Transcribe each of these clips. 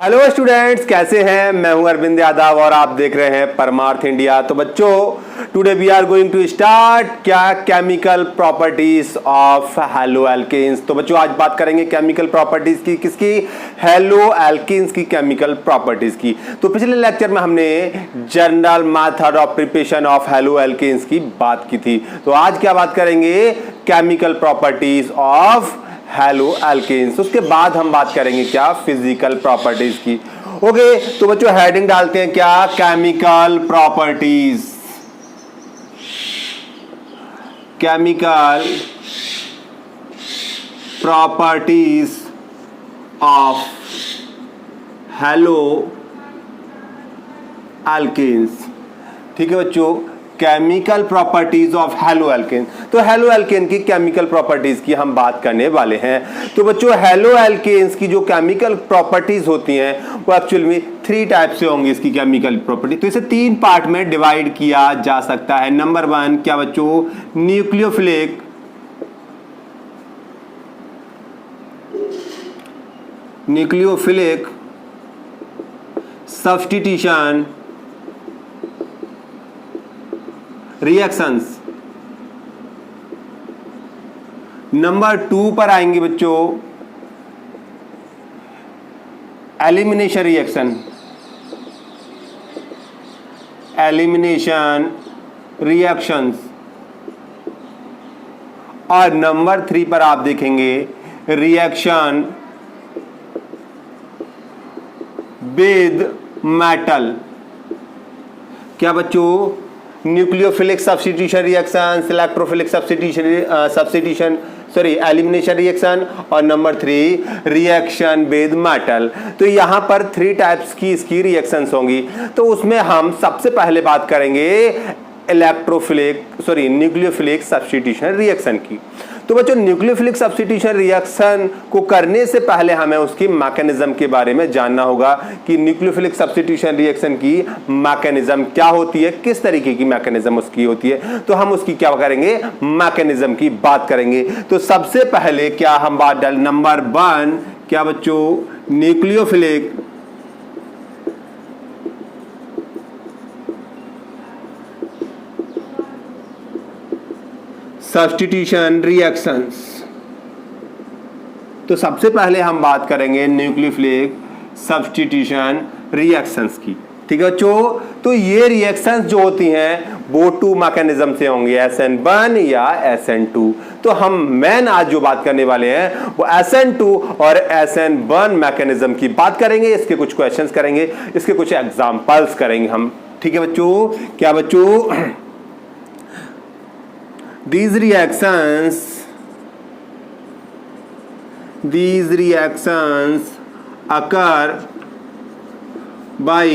Hello students, कैसे हैं? मैं हूं अरविंद यादव और आप देख रहे हैं परमार्थ इंडिया। तो बच्चों, today we are going to start chemical properties of halo alkanes. तो बच्चों, आज बात करेंगे केमिकल प्रॉपर्टीज की। किसकी? हेलो एल्केन्स की केमिकल प्रॉपर्टीज की। तो पिछले लेक्चर में हमने general method of preparation of halo alkanes की बात की थी। तो आज क्या बात करेंगे? Chemical properties of halo alkanes. उसके बाद हम बात करेंगे क्या? फिजिकल प्रॉपर्टीज की। ओके, तो बच्चों हेडिंग डालते हैं क्या? Chemical properties. Chemical properties of halo alkanes. ठीक है बच्चों, chemical properties of halo alkane. तो हेलो एल्केन की केमिकल प्रॉपर्टीज की हम बात करने वाले हैं। तो बच्चों, हेलो एल्केन्स की जो केमिकल प्रॉपर्टीज होती हैं वो एक्चुअल में 3 टाइप से होंगी इसकी केमिकल प्रॉपर्टी। तो इसे 3 पार्ट में डिवाइड किया जा सकता है। नंबर 1 क्या बच्चों? Nucleophilic substitution reactions. नंबर 2 पर आएंगे बच्चों एलिमिनेशन रिएक्शंस। और नंबर 3 पर आप देखेंगे रिएक्शन विद मेटल। क्या बच्चों? Nucleophilic substitution reaction, electrophilic substitution elimination reaction, और नंबर 3 रिएक्शन विद मेटल। तो यहां पर 3 टाइप्स की इसकी रिएक्शंस होंगी। तो उसमें हम सबसे पहले बात करेंगे न्यूक्लियोफिलिक सब्स्टिट्यूशन रिएक्शन की। तो बच्चों, न्यूक्लियोफिलिक सब्स्टिट्यूशन रिएक्शन को करने से पहले हमें उसकी मैकेनिज्म के बारे में जानना होगा कि न्यूक्लियोफिलिक सब्स्टिट्यूशन रिएक्शन की मैकेनिज्म क्या होती है, किस तरीके की मैकेनिज्म उसकी होती है। तो हम उसकी क्या करेंगे? मैकेनिज्म की बात करेंगे। तो सबसे पहले क्या हम बात डाल नंबर 1 क्या बच्चों? Nucleophilic substitution reactions. तो सबसे पहले हम बात करेंगे न्यूक्लियोफिलिक सब्स्टिट्यूशन रिएक्शंस की। ठीक है बच्चों, तो ये रिएक्शंस जो होती हैं वो 2 मैकेनिज्म से होंगी, SN1 या SN2। तो हम मेन आज जो बात करने वाले हैं वो SN2 और SN1 मैकेनिज्म की बात करेंगे। इसके कुछ क्वेश्चंस करेंगे, इसके कुछ एग्जांपल्स करेंगे हम। ठीक है बच्चों, क्या बच्चों? These reactions occur by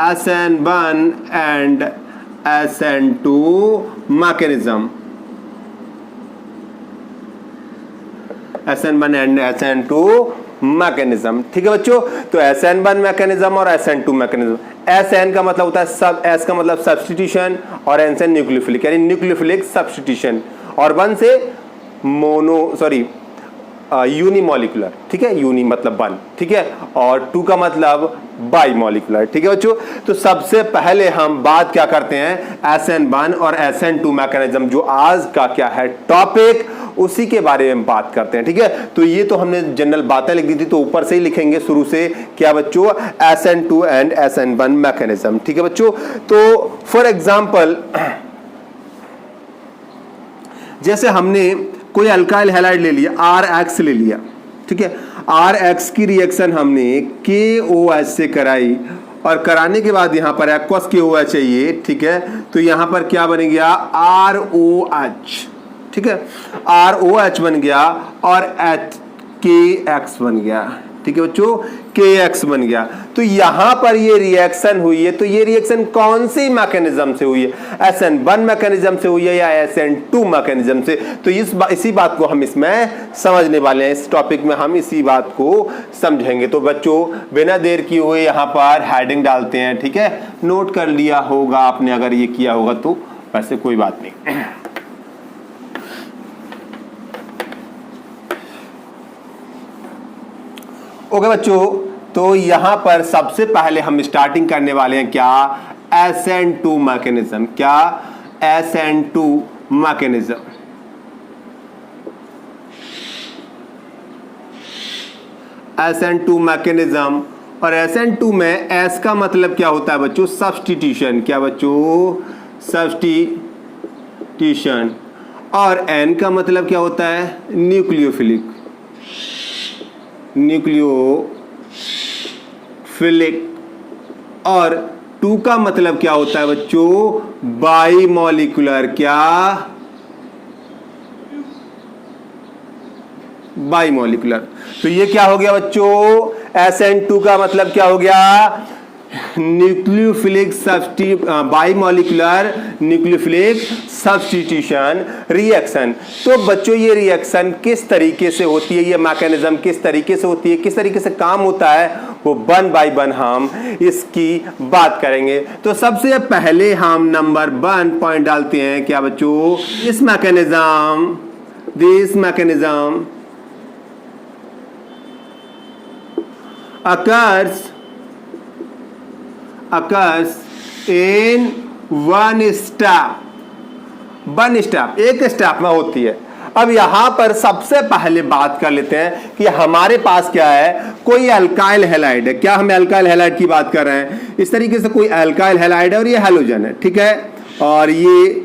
SN1 and SN2 mechanism. SN1 and SN2 mechanism. ठीक है बच्चों, तो SN1 मैकेनिज्म और SN2 मैकेनिज्म। SN का मतलब होता है S का मतलब सब्स्टिट्यूशन, और N से न्यूक्लियोफिलिक यानी न्यूक्लियोफिलिक सब्स्टिट्यूशन, और 1 से यूनिमोलिकुलर। ठीक है, यूनि मतलब 1। ठीक है, और 2 का मतलब बाइमोलिकुलर। ठीक है बच्चों, तो सबसे पहले हम बात क्या करते हैं? SN1 और SN2 मैकेनिज्म, जो आज का क्या है टॉपिक, उसी के बारे में बात करते हैं। ठीक है, तो ये तो हमने जनरल बातें लिख दी थी, तो ऊपर से ही लिखेंगे शुरू से। क्या बच्चों? SN2 and SN1 mechanism. ठीक है बच्चों, तो फॉर एग्जांपल जैसे हमने कोई अल्काइल हैलाइड ले लिया, RX ले लिया। ठीक है, RX की रिएक्शन हमने KOH से कराई, और कराने के बाद यहां पर एक्वस KOH चाहिए। ठीक है, तो यहां पर क्या बन गया? ROH। ठीक है, ROH बन गया और KX बन गया। ठीक है बच्चों, KX बन गया। तो यहां पर ये रिएक्शन हुई है, तो ये रिएक्शन कौन सी मैकेनिज्म से हुई है? SN1 मैकेनिज्म से हुई है या SN2 मैकेनिज्म से? तो इसी बात को हम इसमें समझने वाले हैं। इस टॉपिक में हम इसी बात को समझेंगे। तो बच्चों, बिना देर किए हुए यहां पर हेडिंग डालते हैं। ठीक है, नोट कर लिया होगा आपने, अगर ये किया होगा तो, वैसे कोई बात नहीं। ओके बच्चों, तो यहां पर सबसे पहले हम स्टार्टिंग करने वाले हैं क्या, SN2 मैकेनिज्म। क्या, SN2 मैकेनिज्म। SN2 मैकेनिज्म, और SN2 में S का मतलब क्या होता है बच्चों, सब्स्टिट्यूशन। क्या बच्चों, सब्स्टिट्यूशन। और N का मतलब क्या होता है, न्यूक्लियोफिलिक। न्यूक्लियोफिलिक। और 2 का मतलब क्या होता है बच्चों, बाईमॉलिक्यूलर। क्या, बाईमॉलिक्यूलर। तो ये क्या हो गया बच्चों, SN2 का मतलब क्या हो गया, न्यूक्लियोफिलिक बाईमॉलिक्यूलर न्यूक्लियोफिलिक सब्स्टिट्यूशन रिएक्शन। तो बच्चों ये रिएक्शन किस तरीके से होती है, ये मैकेनिज्म किस तरीके से होती है, किस तरीके से काम होता है, वो 1 बाय 1 हम इसकी बात करेंगे। तो सबसे पहले हम नंबर 1 पॉइंट डालते हैं। क्या बच्चों, this mechanism occurs in one step, एक स्टेप में होती है। अब यहां पर सबसे पहले बात कर लेते हैं कि हमारे पास क्या है, कोई अल्काइल हैलाइड है। क्या, हम अल्काइल हैलाइड की बात कर रहे हैं। इस तरीके से कोई अल्काइल हैलाइड है और ये हैलोजन है, ठीक है। और ये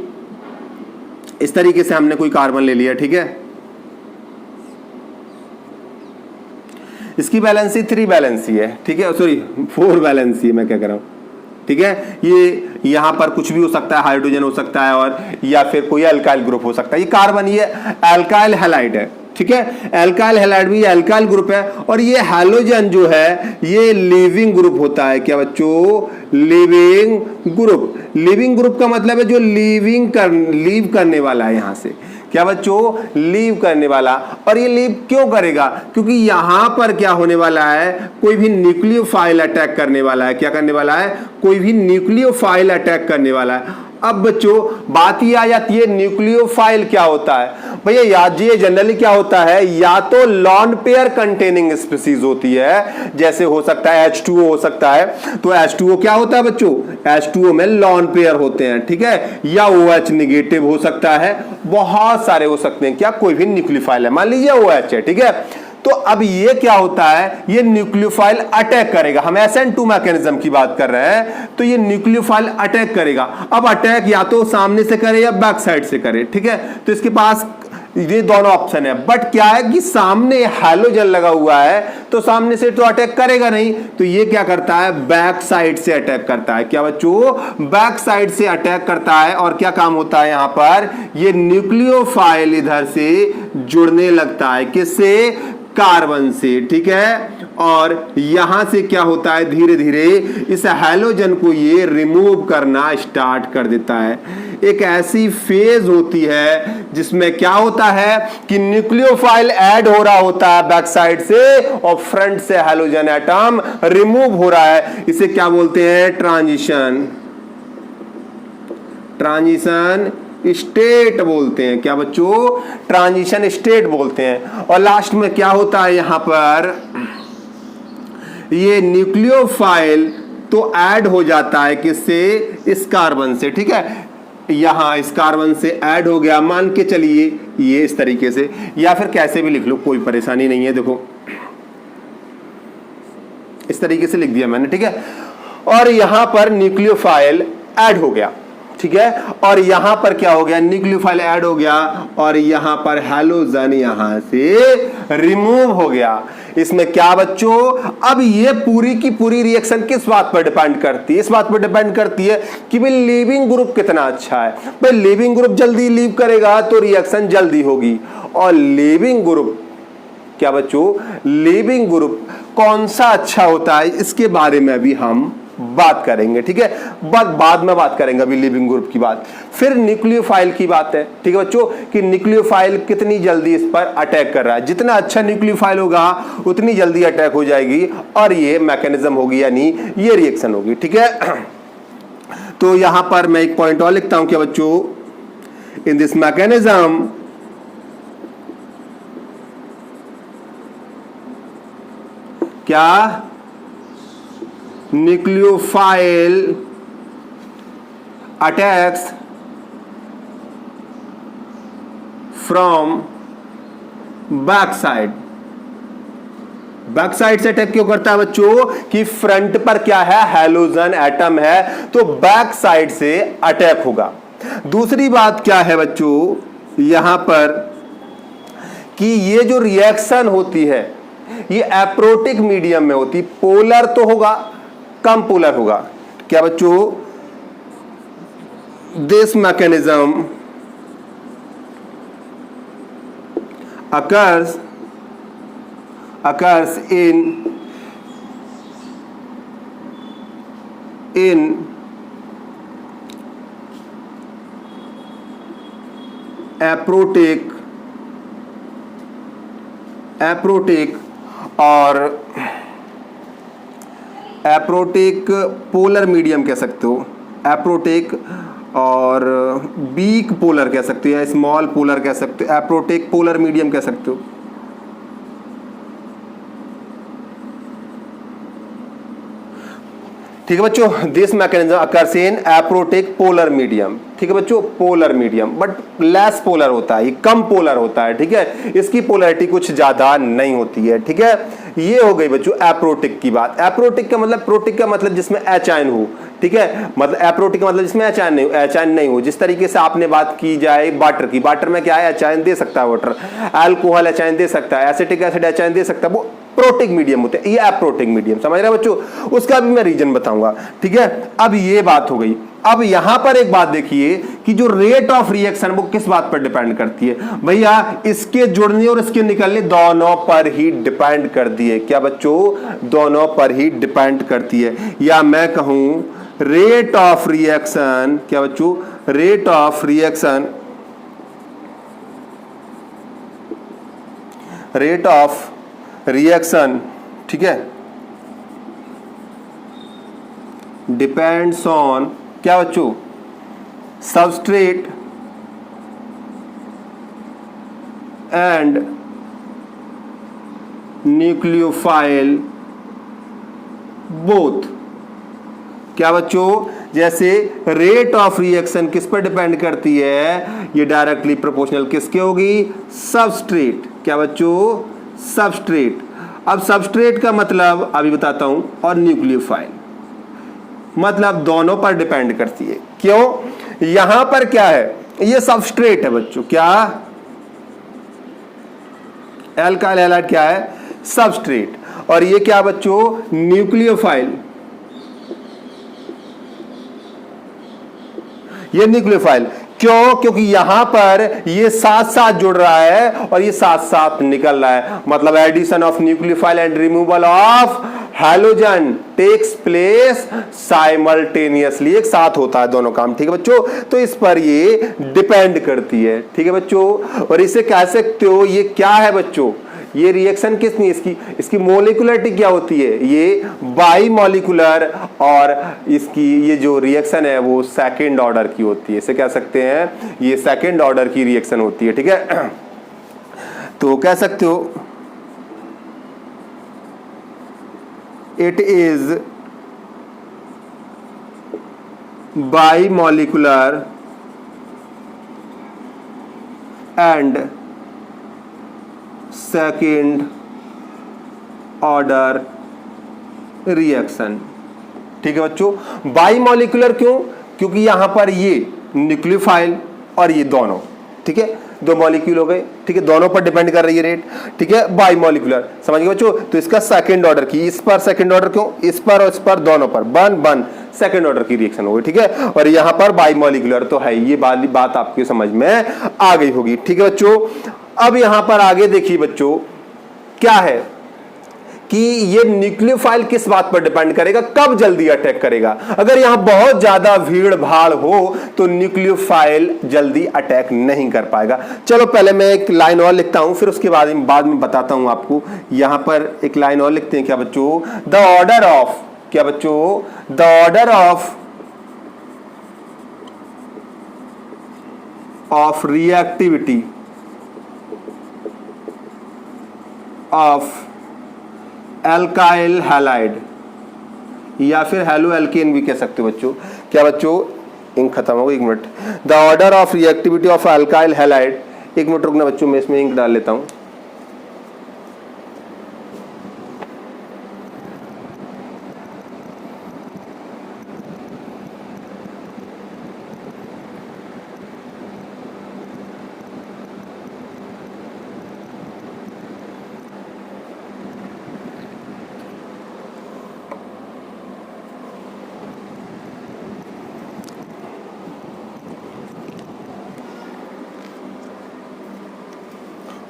इस तरीके से हमने कोई कार्बन ले लिया, ठीक है। इसकी वैलेंसी 3 वैलेंसी है, ठीक है, सॉरी 4 वैलेंसी है, मैं क्या कर रहा हूं, ठीक है। ये यहां पर कुछ भी हो सकता है, हाइड्रोजन हो सकता है और या फिर कोई अल्काइल ग्रुप हो सकता है। ये कार्बन, ये अल्काइल हैलाइड है, ठीक है। अल्काइल हैलाइड भी अल्काइल ग्रुप है। और ये हैलोजन जो है ये लीविंग ग्रुप होता है। क्या बच्चों, लीविंग ग्रुप। लीविंग ग्रुप का मतलब है जो लीव करने वाला है यहां से। क्या बच्चों, लीव करने वाला। और ये लीव क्यों करेगा, क्योंकि यहां पर क्या होने वाला है, कोई भी न्यूक्लियोफाइल अटैक करने वाला है। क्या करने वाला है, कोई भी न्यूक्लियोफाइल अटैक करने वाला है। अब बच्चों बात ये आ जाती है, न्यूक्लियोफाइल क्या होता है भैया, याद ये जनरली क्या होता है, या तो लॉन पेयर कंटेनिंग स्पीसीज होती है, जैसे हो सकता है H2O हो सकता है। तो H2O क्या होता है बच्चों, H2O में लॉन पेयर होते हैं, ठीक है। या OH निगेटिव हो सकता है, बहुत सारे हो सकते हैं। क्या, कोई भी न्यूक्लियोफाइल है, मान लीजिए OH है, ठीक है। तो अब ये क्या होता है, ये न्यूक्लियोफाइल अटैक करेगा। हम SN2 मैकेनिज्म की बात कर रहे हैं, तो ये न्यूक्लियोफाइल अटैक करेगा। अब अटैक या तो सामने से करे या बैक साइड से करे, ठीक है। तो इसके पास ये दोनों ऑप्शन है। बट क्या है कि सामने हैलोजन लगा हुआ है, तो सामने से तो अटैक करेगा नहीं, तो ये क्या करता है, बैक साइड से अटैक करता है। क्या बच्चों, बैक साइड से अटैक करता है। और क्या काम होता है यहां पर, ये न्यूक्लियोफाइल इधर से जुड़ने लगता है, किससे, कार्बन से, ठीक है। और यहां से क्या होता है, धीरे धीरे इस हैलोजन को ये रिमूव करना स्टार्ट कर देता है। एक ऐसी फेज होती है जिसमें क्या होता है कि न्यूक्लियोफाइल ऐड हो रहा होता है बैक साइड से और फ्रंट से हैलोजन एटम रिमूव हो रहा है। इसे क्या बोलते हैं, ट्रांजिशन स्टेट बोलते हैं। क्या बच्चों, ट्रांजिशन स्टेट बोलते हैं। और लास्ट में क्या होता है, यहां पर ये न्यूक्लियोफाइल तो ऐड हो जाता है किससे, इस कार्बन से, ठीक है। यहां इस कार्बन से ऐड हो गया, मान के चलिए ये इस तरीके से, या फिर कैसे भी लिख लो, कोई परेशानी नहीं है। देखो इस तरीके से लिख दिया मैंने, ठीक है। और यहां पर न्यूक्लियोफाइल ऐड हो गया, ठीक है। और यहां पर क्या हो गया, न्यूक्लियोफाइल ऐड हो गया और यहां पर हैलोजन यहां से रिमूव हो गया। इसमें क्या बच्चों, अब ये पूरी की पूरी रिएक्शन किस बात पर डिपेंड करती है, इस बात पर डिपेंड करती है कि भाई लीविंग ग्रुप कितना अच्छा है। भाई लीविंग ग्रुप जल्दी लीव करेगा तो रिएक्शन जल्दी होगी। और लीविंग ग्रुप, क्या बच्चों, लीविंग ग्रुप कौन सा अच्छा होता है, इसके बारे में भी हम बात करेंगे, ठीक है। बाद में बात करेंगे अभी लिविंग ग्रुप की बात। फिर न्यूक्लियोफाइल की बात है, ठीक है बच्चों, कि न्यूक्लियोफाइल कितनी जल्दी इस पर अटैक कर रहा है। जितना अच्छा न्यूक्लियोफाइल होगा उतनी जल्दी अटैक हो जाएगी और ये मैकेनिज्म होगी, यानी ये रिएक्शन होगी, ठीक है। तो यहां पर मैं एक पॉइंट और लिखता हूं, क्या बच्चों, इन दिस मैकेनिज्म क्या nucleophile attacks from back side. Back side से अटैक क्यों करता है बच्चों? कि फ्रंट पर क्या है, हैलोजन एटम है, तो बैक साइड से अटैक होगा। दूसरी बात क्या है बच्चों यहां पर कि ये जो रिएक्शन होती है ये एप्रोटिक मीडियम में होती, पोलर तो होगा, कम पोलर होगा। क्या बच्चों? This mechanism occurs in aprotic और एप्रोटिक पोलर मीडियम कह सकते हो, एप्रोटिक और वीक पोलर कह सकते हो या स्मॉल पोलर कह सकते हो, एप्रोटिक पोलर मीडियम कह सकते हो। ठीक है बच्चों, this mechanism occurs in aprotic polar medium. ठीक है बच्चों, polar medium but less polar होता है, ये कम पोलर होता है। ठीक है, इसकी पोलैरिटी कुछ ज्यादा नहीं होती है। ठीक है, ये हो गई बच्चों एप्रोटिक की बात। एप्रोटिक का मतलब, प्रोटिक का मतलब जिसमें एच आयन हो। ठीक है, मतलब एप्रोटिक का मतलब जिसमें एच आयन नहीं हो। जिस तरीके से आपने बात की जाए वाटर की, वाटर में क्या है, एच आयन दे सकता है वाटर, अल्कोहल एच आयन दे सकता है, एसिटिक एसिड एच आयन दे सकता है, वो प्रोटिक मीडियम होते हैं। ये एप्रोटिक मीडियम, समझ रहे हैं बच्चों? उसका भी मैं रीजन बताऊंगा। ठीक है, अब ये बात हो गई। अब यहां पर एक बात देखिए कि जो रेट ऑफ रिएक्शन वो किस बात पर डिपेंड करती है भैया? इसके जुड़ने और इसके निकलने दोनों पर ही डिपेंड करती है। क्या बच्चों? दोनों पर ही डिपेंड करती है। या मैं कहूं रेट ऑफ रिएक्शन, क्या बच्चों? Rate of reaction, rate of reaction, ठीक है, डिपेंड्स ऑन, क्या बच्चों? Substrate and nucleophile both. क्या बच्चों? जैसे रेट ऑफ रिएक्शन किस पर डिपेंड करती है? ये डायरेक्टली प्रोपोर्शनल किसके होगी? सबस्ट्रेट। क्या बच्चों? सबस्ट्रेट। अब सबस्ट्रेट का मतलब अभी बताता हूं, और न्यूक्लियोफाइल मतलब दोनों पर डिपेंड करती है। क्यों? यहां पर क्या है, ये सबस्ट्रेट है बच्चों। क्या? एल्काइल हैलाइड क्या है? सबस्ट्रेट। और ये क्या बच्चों? न्यूक्लियोफाइल। ये न्यूक्लियोफाइल क्यों? क्योंकि यहां पर ये साथ साथ जुड़ रहा है और ये साथ साथ निकल रहा है। मतलब addition of nucleophile and removal of halogen takes place simultaneously, एक साथ होता है दोनों काम। ठीक है बच्चों, तो इस पर ये डिपेंड करती है। ठीक है बच्चों, और इसे कह सकते हो ये क्या है बच्चों? ये रिएक्शन किसनी, इसकी मोलिकुलरिटी क्या होती है? ये बाई मॉलिकुलर, और इसकी ये जो रिएक्शन है वो सेकंड ऑर्डर की होती है। इसे कह सकते हैं ये सेकंड ऑर्डर की रिएक्शन होती है। ठीक है, तो कह सकते हो it is by molecular and second order reaction. ठीक है बच्चों, बाई मॉलिकुलर क्यों? क्योंकि यहां पर ये न्यूक्लियोफाइल और ये दोनों, ठीक है, दो मॉलिक्यूल हो गए। ठीक है, दोनों पर डिपेंड कर रही है रेट। ठीक है, बाई मॉलिकुलर, समझ गए बच्चों? तो इसका सेकंड ऑर्डर की, इस पर सेकंड ऑर्डर क्यों? इस पर और इस पर दोनों पर बन सेकंड ऑर्डर की रिएक्शन हो गई। ठीक है, और यहां पर बाई मॉलिकुलर तो है। ये बात आपकी समझ में आ गई होगी। ठीक है बच्चों, अब यहां पर आगे देखिए बच्चों क्या है कि ये न्यूक्लियोफाइल किस बात पर डिपेंड करेगा, कब जल्दी अटैक करेगा। अगर यहां बहुत ज्यादा भीड़ भाड़ हो तो न्यूक्लियोफाइल जल्दी अटैक नहीं कर पाएगा। चलो पहले मैं एक लाइन और लिखता हूं, फिर उसके बाद में बताता हूं आपको। यहां पर एक लाइन और लिखते हैं। क्या बच्चों? द ऑर्डर ऑफ, क्या बच्चों? The order of reactivity of alkyl halide या फिर हेलो एल्केन भी कह सकते हो बच्चों। क्या बच्चों, इंक खत्म हो गई, 1 minute. The order of reactivity of alkyl halide, 1 minute रुकना बच्चों, मैं इसमें इंक डाल लेता हूं।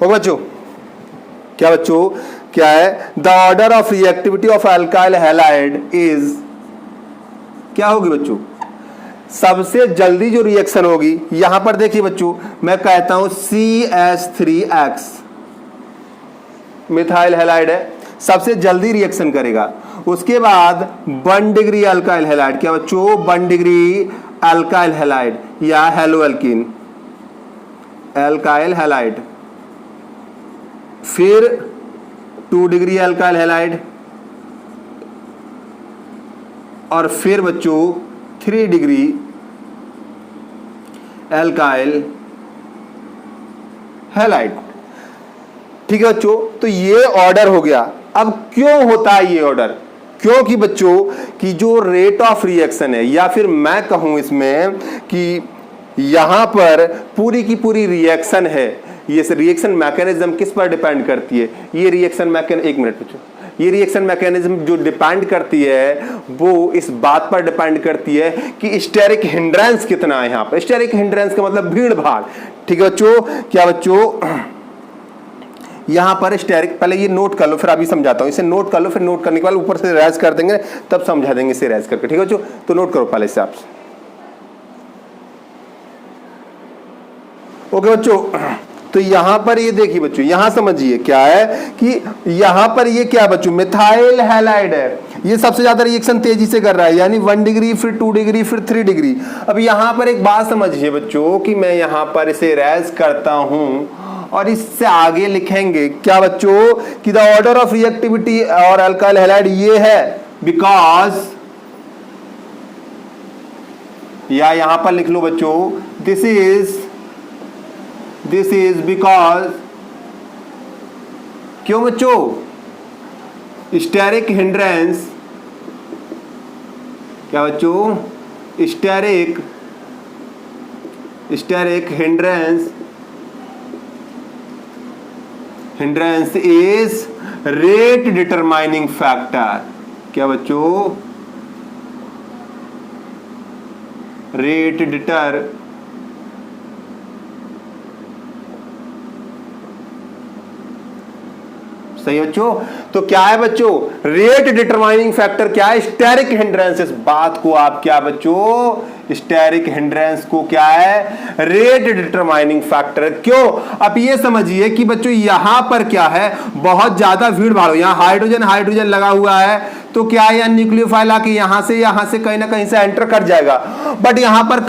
बच्चों क्या बच्चों क्या है, the order of reactivity of alkyl halide is, क्या होगी बच्चों, सबसे जल्दी जो रिएक्शन होगी, यहां पर देखिए बच्चों, मैं कहता हूं CH3X मिथाइल हैलाइड है, सबसे जल्दी रिएक्शन करेगा। उसके बाद 1 डिग्री अल्काइल हैलाइड, क्या बच्चों, 1 डिग्री अल्काइल हैलाइड या हेलो एल्कीन, अल्काइल हैलाइड। फिर 2 डिग्री अल्काइल हैलाइड, और फिर बच्चों 3 डिग्री अल्काइल हैलाइड। ठीक है बच्चों, तो ये ऑर्डर हो गया। अब क्यों होता है ये ऑर्डर, क्योंकि बच्चों कि जो रेट ऑफ रिएक्शन है, या फिर मैं कहूं इसमें कि यहां पर पूरी की पूरी रिएक्शन है, ये रिएक्शन मैकेनिज्म किस पर डिपेंड करती है, ये रिएक्शन मैकेनिज्म, 1 मिनट बच्चों, ये रिएक्शन मैकेनिज्म जो डिपेंड करती है वो इस बात पर डिपेंड करती है कि स्टेरिक हिंड्रेंस कितना है। यहां पर स्टेरिक हिंड्रेंस का मतलब भीड़ भाड़। ठीक है बच्चों, क्या बच्चों, यहां पर स्टेरिक, पहले ये नोट कर लो फिर अभी समझाता हूं, इसे नोट कर लो, फिर नोट करने के बाद ऊपर से रैज कर देंगे, तब समझा देंगे इसे रैज करके। ठीक है बच्चों, तो नोट करो पहले से आप। ओके बच्चों, तो यहां पर ये देखिए बच्चों, यहां समझिए क्या है कि यहां पर ये क्या बच्चों, मिथाइल हैलाइड है, ये सबसे ज्यादा रिएक्शन तेजी से कर रहा है, यानी 1 डिग्री, फिर 2 डिग्री, फिर 3 डिग्री। अब यहां पर एक बात समझिए बच्चों कि मैं यहां पर इसे रैज करता हूं और इससे आगे लिखेंगे क्या बच्चों कि द ऑर्डर ऑफ रिएक्टिविटी और अल्काइल हैलाइड ये है बिकॉज, या यहां पर लिख लो बच्चों, दिस इज बिकॉज, क्यों बच्चों, स्टेरिक हिंड्रेंस, क्या बच्चों, steric hindrance is rate determining factor. क्या बच्चों, रेट डिटर, सही बच्चों, तो क्या है बच्चों, रेट डिटरमाइनिंग फैक्टर क्या है, स्टेरिक हिंड्रेंस। इस बात को आप क्या बच्चों, स्टेरिक हिंड्रेंस को क्या है, रेट डिटरमाइनिंग फैक्टर। क्यों, अब ये समझिए कि बच्चों यहां पर क्या है, बहुत ज्यादा भीड़ भाड़ हो, यहां हाइड्रोजन लगा हुआ है, तो क्या है, न्यूक्लियोफाइल आके यहां से कहीं ना कहीं से एंटर कर जाएगा। बट यहां पर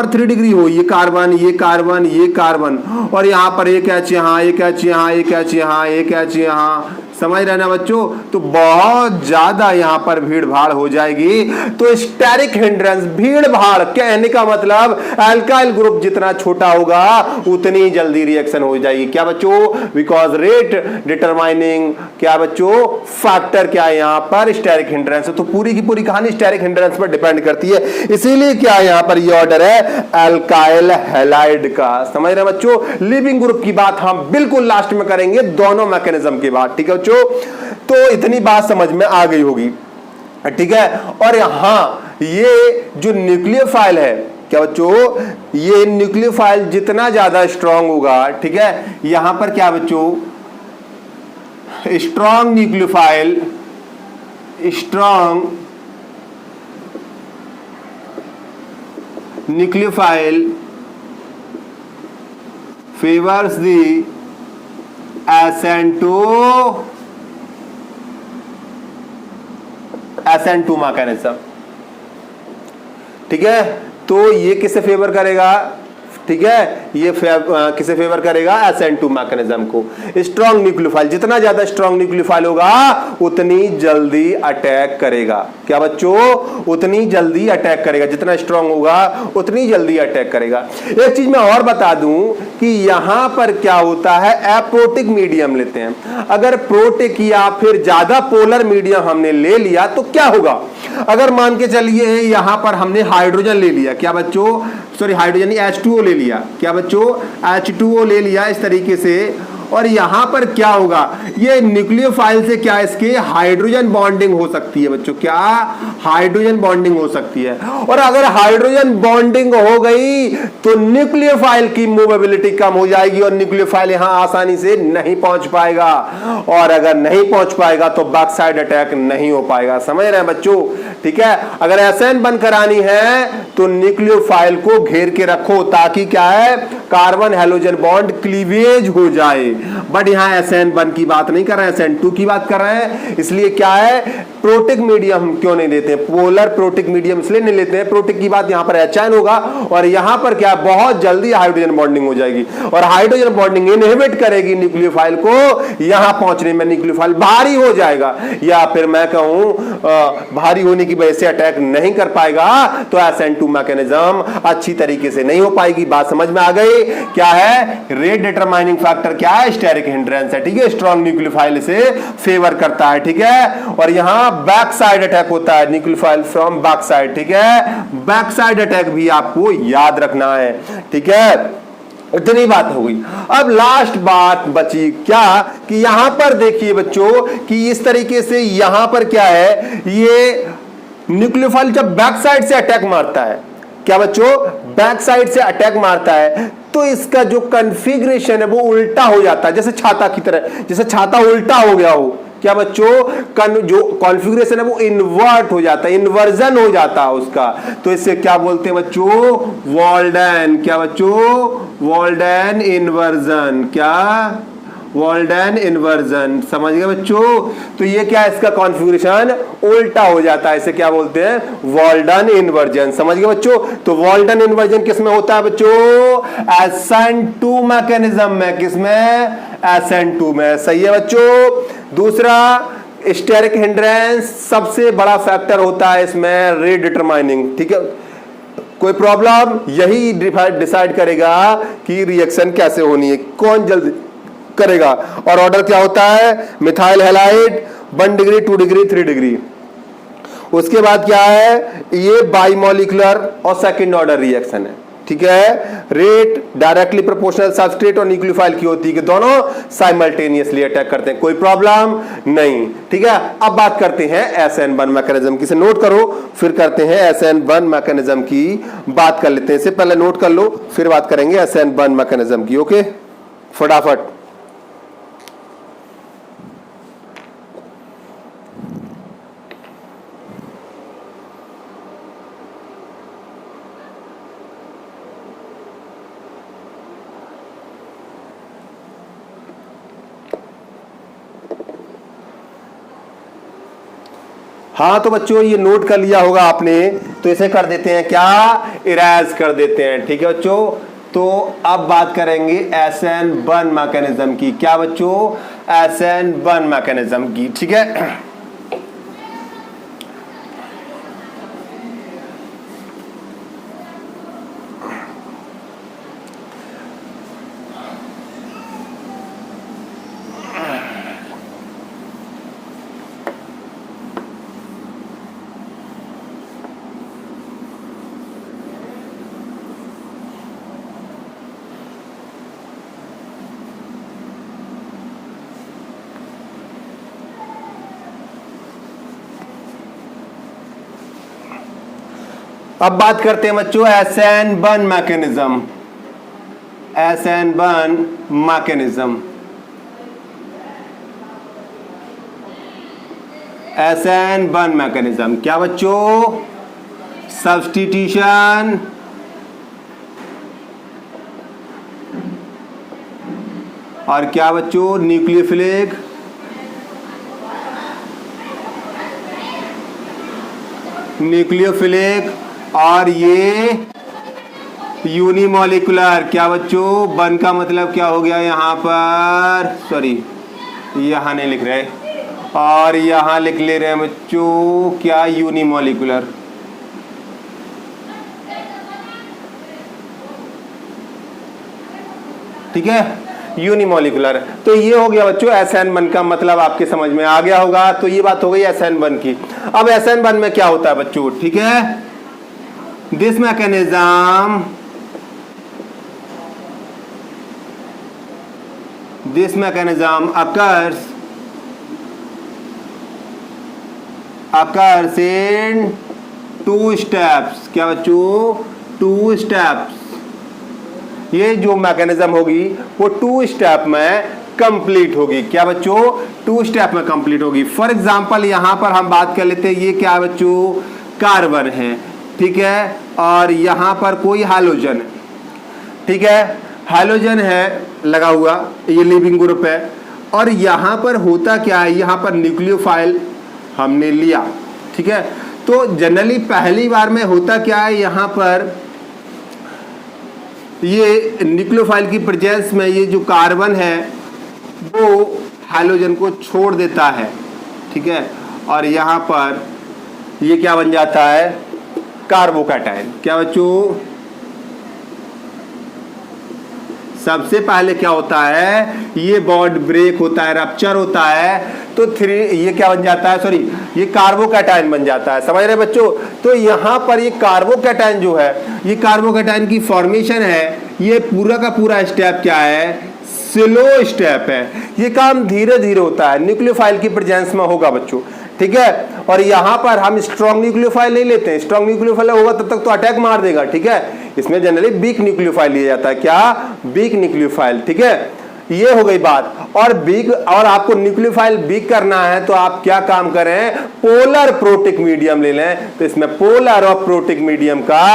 3 डिग्री हो, ये कार्बन, ये कार्बन, ये कार्बन, और यहां पर एक एच यहां, एक एच यहां, एक एच यहां, एक एच यहां, समझ रहे ना बच्चों, तो बहुत ज्यादा यहां पर भीड़ भाड़ हो जाएगी। तो स्टेरिक हिंड्रेंस, भीड़ भाड़ कहने का मतलब अल्काइल ग्रुप जितना छोटा होगा उतनी जल्दी रिएक्शन हो जाएगी। क्या बच्चों, बिकॉज रेट डिटरमाइनिंग क्या बच्चों फैक्टर क्या है यहां पर, स्टेरिक हिंड्रेंस। तो पूरी की पूरी कहानी स्टेरिक हिंड्रेंस पर डिपेंड करती है, इसीलिए क्या यहां पर ये ऑर्डर है अल्काइल हैलाइड का। समझ रहे बच्चों, लिविंग ग्रुप की बात हम बिल्कुल लास्ट में करेंगे, दोनों मैकेनिज्म की बात। ठीक है बच्चों, तो इतनी बात समझ में आ गई होगी। ठीक है, और यहां ये जो न्यूक्लियोफाइल है, क्या बच्चों, ये न्यूक्लियोफाइल जितना ज्यादा स्ट्रांग होगा, ठीक है, यहां पर क्या बच्चों, strong nucleophile, favours the SN2 mechanism. ठीक है, तो ये किसे फेवर करेगा, ठीक है, ये किसे फेवर करेगा, SN2 मैकेनिज्म को। स्ट्रॉन्ग न्यूक्लियोफाइल, जितना ज्यादा स्ट्रॉन्ग न्यूक्लियोफाइल होगा उतनी जल्दी अटैक करेगा। क्या बच्चों, उतनी जल्दी अटैक करेगा, जितना स्ट्रॉन्ग होगा उतनी जल्दी अटैक करेगा। एक चीज मैं और बता दूं कि यहां पर क्या होता है, एप्रोटिक मीडियम लेते हैं। अगर प्रोटिक या फिर ज्यादा पोलर मीडियम हमने ले लिया तो क्या होगा, अगर मान के चलिए यहां पर हमने हाइड्रोजन ले लिया, क्या बच्चों, सॉरी हाइड्रोजन H2O ले लिया, क्या बच्चों, H2O ले लिया इस तरीके से, और यहां पर क्या होगा, ये न्यूक्लियोफाइल से क्या इसके हाइड्रोजन बॉन्डिंग हो सकती है बच्चों, क्या हाइड्रोजन बॉन्डिंग हो सकती है। और अगर हाइड्रोजन बॉन्डिंग हो गई तो न्यूक्लियोफाइल की मूवेबिलिटी कम हो जाएगी और न्यूक्लियोफाइल यहां आसानी से नहीं पहुंच पाएगा, और अगर नहीं पहुंच पाएगा तो बैक साइड अटैक नहीं हो पाएगा। समझ रहे हैं बच्चों, ठीक है। अगर SN बंद करानी है तो न्यूक्लियोफाइल को घेर के रखो ताकि क्या है, कार्बन हेलोजन बॉन्ड क्लीवेज हो जाए। बट यहां SN बंद की बात नहीं कर रहे हैं, SN2 की बात कर रहे हैं। इसलिए क्या है, प्रोटिक मीडियम क्यों नहीं देते, पोलर प्रोटिक मीडियम इसलिए नहीं लेते हैं, प्रोटिक की बात यहां पर HN होगा और यहां पर क्या, बहुत जल्दी हाइड्रोजन बॉन्डिंग हो जाएगी और हाइड्रोजन बॉन्डिंग इनहिबिट करेगी न्यूक्लियोफाइल को यहां पहुंचने में, न्यूक्लियोफाइल भारी हो जाएगा, या फिर मैं कहूं भारी होने की वजह से अटैक नहीं कर पाएगा, तो SN2 मैकेनिज्म अच्छी तरीके से नहीं हो पाएगी। बात समझ में आ गई, क्या है, रेट डिटरमाइनिंग फैक्टर क्या है, स्टेरिक हिंड्रेंस है, ठीक है, स्ट्रॉन्ग न्यूक्लियोफाइल से फेवर करता है, ठीक है। और यहां बैक साइड अटैक होता है, न्यूक्लियोफाइल फ्रॉम बैक साइड, ठीक है, बैक साइड अटैक भी आपको याद रखना है, ठीक है। इतनी बात हो गई। अब लास्ट बात बची क्या, कि यहां पर देखिए बच्चों कि इस तरीके से यहां पर क्या है, ये न्यूक्लियोफाइल जब बैक साइड से अटैक मारता है, क्या बच्चों, बैक साइड से अटैक मारता है तो इसका जो कॉन्फ़िगरेशन है वो उल्टा हो जाता है, जैसे छाता की तरह, जैसे छाता उल्टा हो गया हो, क्या बच्चों, जो कॉन्फ़िगरेशन है वो इन्वर्ट हो जाता है, इन्वर्जन हो जाता है उसका, तो इससे क्या बोलते हैं बच्चों, वॉल्डेन, क्या बच्चों, वॉल्डेन इन्वर्जन, क्या, वॉल्डेन इन्वर्जन, समझ गए बच्चों। तो ये क्या है, इसका कॉन्फ़िगरेशन उल्टा हो जाता है, इसे क्या बोलते हैं, वॉल्डेन इन्वर्जन, समझ गए बच्चों। तो वॉल्डेन इन्वर्जन किसमें होता है बच्चों, SN2 मैकेनिज्म में, किसमें, SN2 में, सही है बच्चों। दूसरा, स्टेरिक हिंड्रेंस सबसे बड़ा फैक्टर होता है इसमें, रेट डिटरमाइनिंग, ठीक है। कोई प्रॉब्लम, यही डिसाइड करेगा कि रिएक्शन कैसे होनी है, कौन जल्दी करेगा। और ऑर्डर क्या होता है, methyl halide 1 degree, 2 degree, 3 degree. उसके बाद क्या है, ये बाइमोलिकुलर और सेकंड ऑर्डर रिएक्शन है, ठीक है। रेट डायरेक्टली प्रोपोर्शनल सबस्ट्रेट और न्यूक्लियोफाइल की होती है कि दोनों साइमल्टेनियसली अटैक करते हैं, कोई प्रॉब्लम नहीं, ठीक है। अब बात करते हैं SN1 मैकेनिज्म की, नोट करो, फिर करते हैं SN1 मैकेनिज्म की बात कर लेते हैं। इससे पहले नोट कर लो, फिर बात करेंगे SN1 मैकेनिज्म की, ओके, फटाफट। हाँ तो बच्चों ये नोट कर लिया होगा आपने, तो इसे कर देते हैं क्या, इरेज कर देते हैं, ठीक है बच्चों। तो अब बात करेंगे SN1 मैकेनिज्म की, क्या बच्चों, SN1 मैकेनिज्म की, ठीक है। अब बात करते हैं बच्चों SN1 mechanism, SN1 mechanism, SN1 mechanism, क्या बच्चों, सब्स्टिट्यूशन और क्या बच्चों, न्यूक्लियोफिलिक और ये यूनिमोलिकुलर। क्या बच्चों, वन का मतलब क्या हो गया यहाँ पर, सॉरी यहाँ नहीं लिख रहे, और यहाँ लिख ले रहे हैं बच्चों क्या, यूनिमोलिकुलर। ठीक है, यूनिमोलिकुलर। तो ये हो गया बच्चों SN1 का मतलब, आपके समझ में आ गया होगा। तो ये बात हो गई SN1 की। अब SN1 में क्या होता है बच्चों, ठीक है, this mechanism occurs in 2 steps. क्या बच्चों, 2 स्टेप्स। ये जो मैकेनिज्म होगी वो 2 स्टेप में कंप्लीट होगी। क्या बच्चों, 2 स्टेप में कंप्लीट होगी। फॉर एग्जांपल यहां पर हम बात कर लेते हैं, ये क्या बच्चों, कार्बन है, ठीक है, और यहां पर कोई हाइड्रोजन है, ठीक है, हाइड्रोजन है लगा हुआ, ये लिविंग ग्रुप है। और यहां पर होता क्या है, यहां पर न्यूक्लियोफाइल हमने लिया, ठीक है। तो जनरली पहली बार में होता क्या है, यहां पर ये न्यूक्लियोफाइल की प्रेजेंस में ये जो कार्बन है वो हाइड्रोजन को छोड़ देता है, ठीक है, और यहाँ पर ये क्या बन जाता है, कार्बोकैटायन। क्या बच्चों, सबसे पहले क्या होता है, ये बॉन्ड ब्रेक होता है, रप्चर होता है, तो ये क्या बन जाता है, सॉरी ये कार्बोकैटायन बन जाता है। समझ रहे बच्चों। तो यहां पर ये कार्बोकैटायन जो है, ये कार्बोकैटायन की फॉर्मेशन है, ये पूरा का पूरा स्टेप क्या है, स्लो स्टेप है। ये काम धीरे धीरे होता है, न्यूक्लियोफाइल की प्रेजेंस में होगा बच्चों, ठीक है। और यहां पर हम स्ट्रॉन्ग न्यूक्लियोफाइल नहीं लेते हैं, स्ट्रॉन्ग न्यूक्लियोफाइल होगा तब तक तो अटैक मार देगा, ठीक है। इसमें जनरली वीक न्यूक्लियोफाइल लिया जाता है। क्या, वीक न्यूक्लियोफाइल, ठीक है। ये हो गई बात। और वीक, और आपको न्यूक्लियोफाइल वीक करना है तो आप क्या काम करें, पोलर प्रोटिक मीडियम ले लें। तो इसमें पोलर और प्रोटिक मीडियम का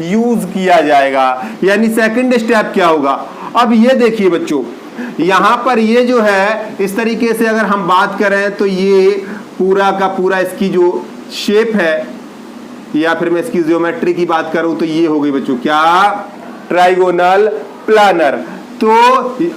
यूज किया जाएगा। यानी सेकंड स्टेप क्या होगा, अब ये देखिए बच्चों, यहां पर ये जो है इस तरीके से अगर हम बात करें तो ये पूरा का पूरा इसकी जो शेप है, या फिर मैं इसकी ज्योमेट्री की बात करूं तो ये हो गई बच्चों क्या, ट्राइगोनल प्लानर। तो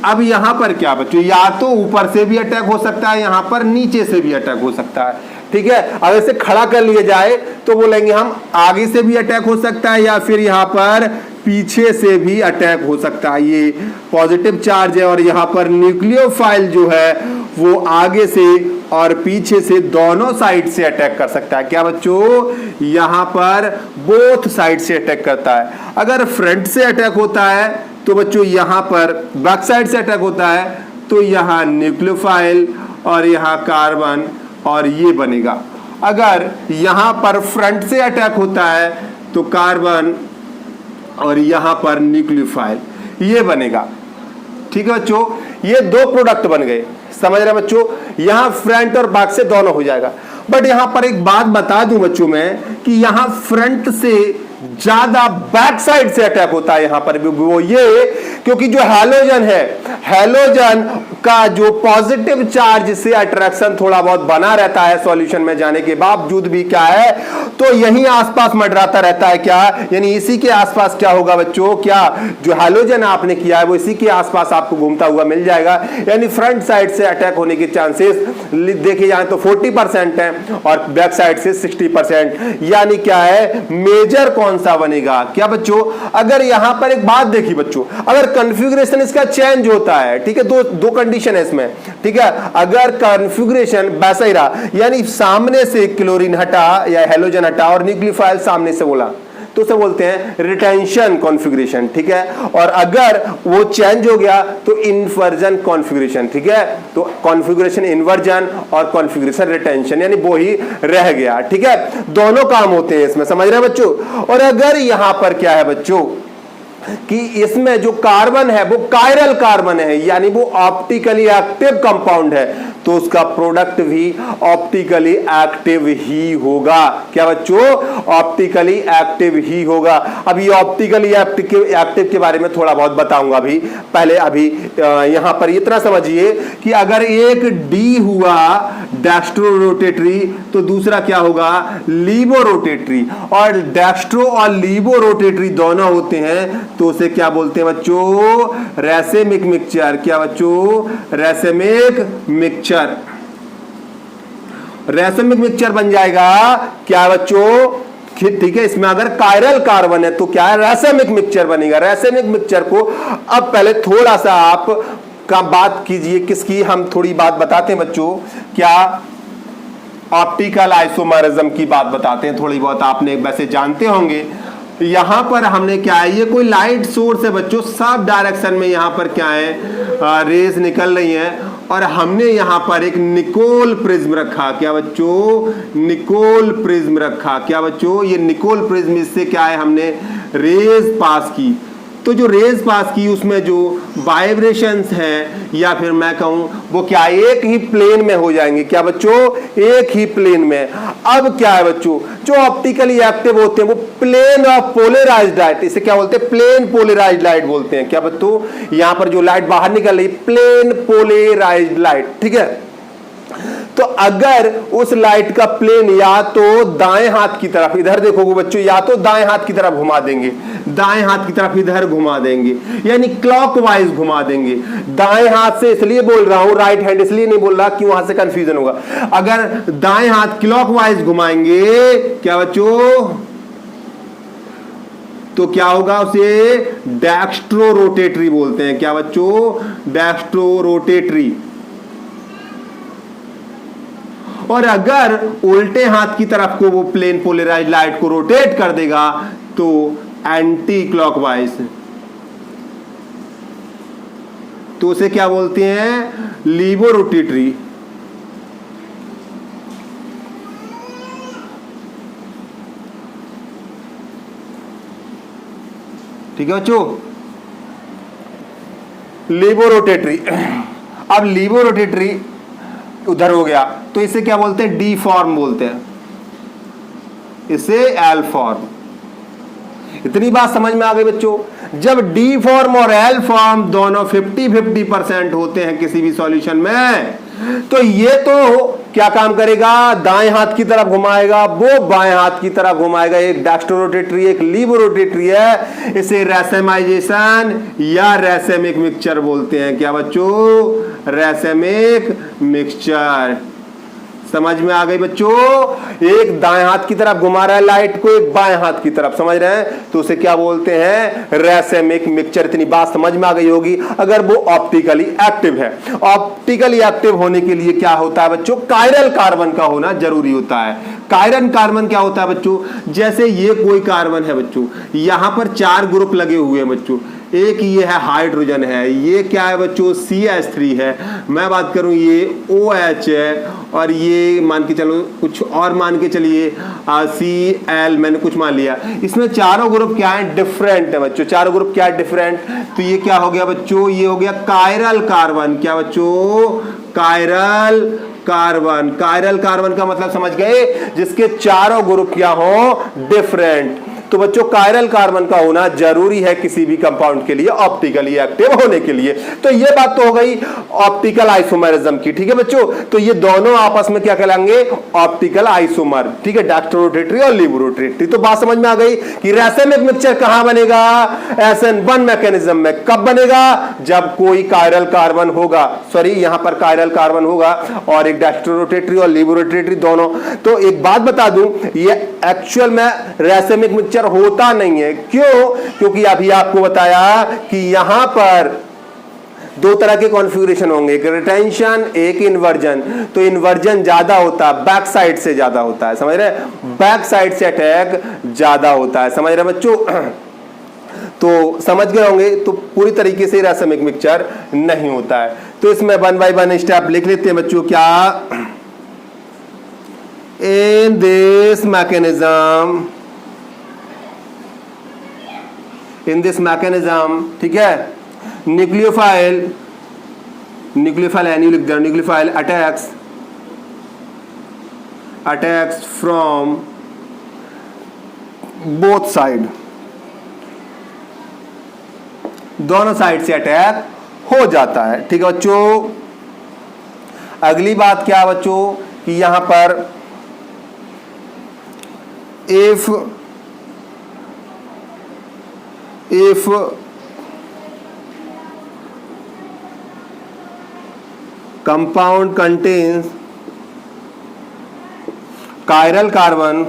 अब यहां पर क्या बच्चों, या तो ऊपर से भी अटैक हो सकता है, यहां पर नीचे से भी अटैक हो सकता है, ठीक है। अगर इसे खड़ा कर लिया जाए तो बोलेंगे हम आगे से भी अटैक हो सकता है, या फिर यहां पर पीछे से भी अटैक हो सकता है। ये पॉजिटिव चार्ज है और यहां पर न्यूक्लियोफाइल जो है वो आगे से और पीछे से दोनों साइड से अटैक कर सकता है। क्या बच्चों, यहां पर बोथ साइड से अटैक करता है। अगर फ्रंट से अटैक होता है तो बच्चों यहां पर बैक साइड से अटैक होता है तो यहां न्यूक्लियोफाइल और यहां कार्बन और ये बनेगा। अगर यहां पर फ्रंट से अटैक होता है तो कार्बन और यहां पर न्यूक्लियोफाइल ये बनेगा, ठीक है बच्चों। ये 2 प्रोडक्ट बन गए, समझ रहे बच्चों। यहां फ्रंट और बैक से दोनों हो जाएगा। बट यहां पर एक बात बता दूं बच्चों में कि यहां फ्रंट से ज्यादा बैक साइड से अटैक होता है यहां पर भी, वो ये क्योंकि जो हैलोजन है, हैलोजन का जो पॉजिटिव चार्ज से अट्रैक्शन थोड़ा बहुत बना रहता है सॉल्यूशन में जाने के बावजूद भी, क्या है, तो यहीं आसपास मंडराता रहता है। क्या, यानी इसी के आसपास क्या होगा बच्चों, क्या जो हैलोजन आपने किया है वो इसी के आसपास आपको घूमता हुआ मिल जाएगा। यानी फ्रंट साइड से अटैक होने के चांसेस देखे जाए तो 40% है और बैक साइड से 60%। यानी क्या है, मेजर कौन सा बनेगा। क्या बच्चों, अगर यहां पर एक बात देखी बच्चों, अगर कॉन्फ़िगरेशन इसका चेंज होता है, ठीक है, दो कंडीशन है इसमें, ठीक है। अगर कॉन्फ़िगरेशन वैसा ही रहा, यानी सामने से क्लोरीन हटा या हैलोजन हटा और न्यूक्लियोफाइल सामने से बोला, तो उसे बोलते हैं रिटेंशन कॉन्फ़िगरेशन, ठीक है। और अगर वो चेंज हो गया तो इन्वर्जन कॉन्फ़िगरेशन, ठीक है। तो कॉन्फ़िगरेशन इन्वर्जन और कॉन्फ़िगरेशन रिटेंशन, यानी वो ही रह गया, ठीक है। दोनों काम होते हैं इसमें, समझ रहे हैं बच्चों। और अगर यहां पर क्या है बच्चों कि इसमें जो कार्बन है वो कायरल कार्बन है, यानी वो ऑप्टिकली एक्टिव कंपाउंड है, तो उसका प्रोडक्ट भी ऑप्टिकली एक्टिव ही होगा। क्या बच्चों? ऑप्टिकली एक्टिव ही होगा। अब ये ऑप्टिकली एक्टिव के बारे में थोड़ा बहुत बताऊंगा अभी। पहले अभी यहां पर इतना समझिए कि अगर एक डी हुआ डेक्स्ट्रो रोटेटरी तो दूसरा क्या होगा? लीवो रोटेटरी। और डेक्स्ट्रो और लीवो रोटेटरी दोनों होते हैं तो उसे क्या बोलते हैं बच्चों? रैसेमिक मिक्सचर। क्या बच्चों? रैसेमिक मिक्सचर। रैसेमिक मिक्सचर बन जाएगा। क्या बच्चों? ठीक है, इसमें अगर कायरल कार्बन है तो क्या है? रैसेमिक मिक्सचर बनेगा। रैसेमिक मिक्सचर को अब पहले थोड़ा सा आप का बात कीजिए किसकी, हम थोड़ी बात बताते हैं बच्चों। क्या? ऑप्टिकल आइसोमरिज्म की बात बताते हैं। थोड़ी बहुत आपने वैसे जानते होंगे। यहां पर हमने क्या है, ये कोई लाइट सोर्स है बच्चों, सब डायरेक्शन में यहां पर क्या है? रेज निकल रही हैं। और हमने यहां पर एक निकोल प्रिज्म रखा। क्या बच्चों? निकोल प्रिज्म रखा। क्या बच्चों? ये निकोल प्रिज्म, इससे क्या है, हमने रेज पास की। तो जो रेज पास की उसमें जो वाइब्रेशंस हैं या फिर मैं कहूं वो क्या एक ही प्लेन में हो जाएंगे। क्या बच्चों? एक ही प्लेन में। अब क्या है बच्चों? जो ऑप्टिकली एक्टिव होते हैं वो प्लेन ऑफ पोलराइज्ड लाइट, इसे क्या बोलते हैं? प्लेन पोलराइज्ड लाइट बोलते हैं। क्या बच्चों? यहां पर जो लाइट बाहर निकल रही प्लेन पोलराइज्ड लाइट, ठीक है। तो अगर उस लाइट का प्लेन या तो दाएं हाथ की तरफ, इधर देखोगे बच्चों, या तो दाएं हाथ की तरफ घुमा देंगे, दाएं हाथ की तरफ इधर घुमा देंगे, यानी क्लॉकवाइज घुमा देंगे। दाएं हाथ से इसलिए बोल रहा हूं, राइट हैंड इसलिए नहीं बोल रहा कि वहां से कंफ्यूजन होगा। अगर दाएं हाथ क्लॉकवाइज घुमाएंगे, क्या बच्चों? तो क्या होगा? उसे डेक्स्ट्रो रोटेटरी बोलते हैं। क्या बच्चों? Dextro rotatory. और अगर उल्टे हाथ की तरफ को वो प्लेन पोलराइज्ड लाइट को रोटेट कर देगा तो एंटी क्लॉकवाइज, तो उसे क्या बोलते हैं? Laevo rotatory. ठीक है बच्चों? Laevo rotatory. अब लीवो रोटेटरी उधर हो गया तो इसे क्या बोलते हैं? डी फॉर्म बोलते हैं, इसे एल फॉर्म। इतनी बात समझ में आ गई बच्चों? जब डी फॉर्म और एल फॉर्म दोनों 50-50% होते हैं किसी भी सॉल्यूशन में, तो ये तो क्या काम करेगा? दाएं हाथ की तरफ घुमाएगा, वो बाएं हाथ की तरफ घुमाएगा। एक डेक्स्ट्रो रोटेटरी, एक लीवो रोटेटरी है। इसे रैसेमाइजेशन या रैसेमिक मिक्सचर बोलते हैं। क्या बच्चों? रैसेमिक मिक्सचर। समझ में आ गई बच्चों? एक दाएं हाथ की तरफ घुमा रहा है लाइट को, एक बाएं हाथ की तरफ, समझ रहे हैं? तो उसे क्या बोलते हैं? रैसेमिक मिक्सचर। इतनी बात समझ में आ गई होगी अगर वो ऑप्टिकली एक्टिव है। ऑप्टिकली एक्टिव होने के लिए क्या होता है बच्चों? कायरल कार्बन का होना जरूरी होता है। कायरल कार्बन क्या होता है बच्चों? जैसे ये कोई कार्बन है बच्चों, यहां पर 4 ग्रुप लगे हुए हैं बच्चों। एक ये है हाइड्रोजन है, ये क्या है बच्चों? CH3 है। मैं बात करूं ये OH है, और ये मान के चलो कुछ और मान के चलिए Cl, मैंने कुछ मान लिया। इसमें चारों ग्रुप क्या है? डिफरेंट है बच्चों। चारों ग्रुप क्या है? डिफरेंट। तो ये क्या हो गया बच्चों? ये हो गया कायरल कार्बन। क्या बच्चों? Chiral carbon. कायरल कार्बन का मतलब समझ गए? जिसके चारों ग्रुप क्या हो? डिफरेंट। तो बच्चों कायरल कार्बन का होना जरूरी है किसी भी कंपाउंड के लिए ऑप्टिकली एक्टिव होने के लिए। तो ये बात तो हो गई ऑप्टिकल आइसोमरिज्म की। ठीक है बच्चों? तो ये दोनों आपस में क्या कहलाएंगे? Optical isomer. ठीक है, डेक्स्ट्रो रोटेटरी और लीवो रोटेटरी। तो बात समझ में आ गई कि रैसेमिक मिक्सचर कहां बनेगा? SN1 मैकेनिज्म में। कब बनेगा? जब कोई कायरल कार्बन होगा, सॉरी यहां पर कायरल कार्बन होगा और एक डेक्स्ट्रो रोटेटरी और लीवो रोटेटरी दोनों। तो एक बात बता दूं, ये एक्चुअल में रैसेमिक मिक्सचर होता नहीं है। क्यों? क्योंकि अभी आपको बताया कि यहां पर 2 तरह के कॉन्फ़िगरेशन होंगे, एक रिटेंशन, एक इन्वर्जन। तो इन्वर्जन ज्यादा होता है, बैक साइड से ज्यादा होता है, समझ रहे? बैक साइड से अटैक ज्यादा होता है, समझ रहे बच्चों? तो समझ गए होंगे। तो पूरी तरीके से रैसेमिक मिक्सचर नहीं होता है। तो इसमें 1 by 1 स्टेप लिख लेते हैं बच्चों। क्या? In this mechanism, in this mechanism, ठीक है, न्यूक्लियोफाइल न्यूक्लियोफाइल NU लिख दिया, nucleophile attacks from both side, दोनों साइड से अटैक हो जाता है। ठीक है बच्चों, अगली बात क्या है बच्चों कि यहां पर if compound contains chiral carbon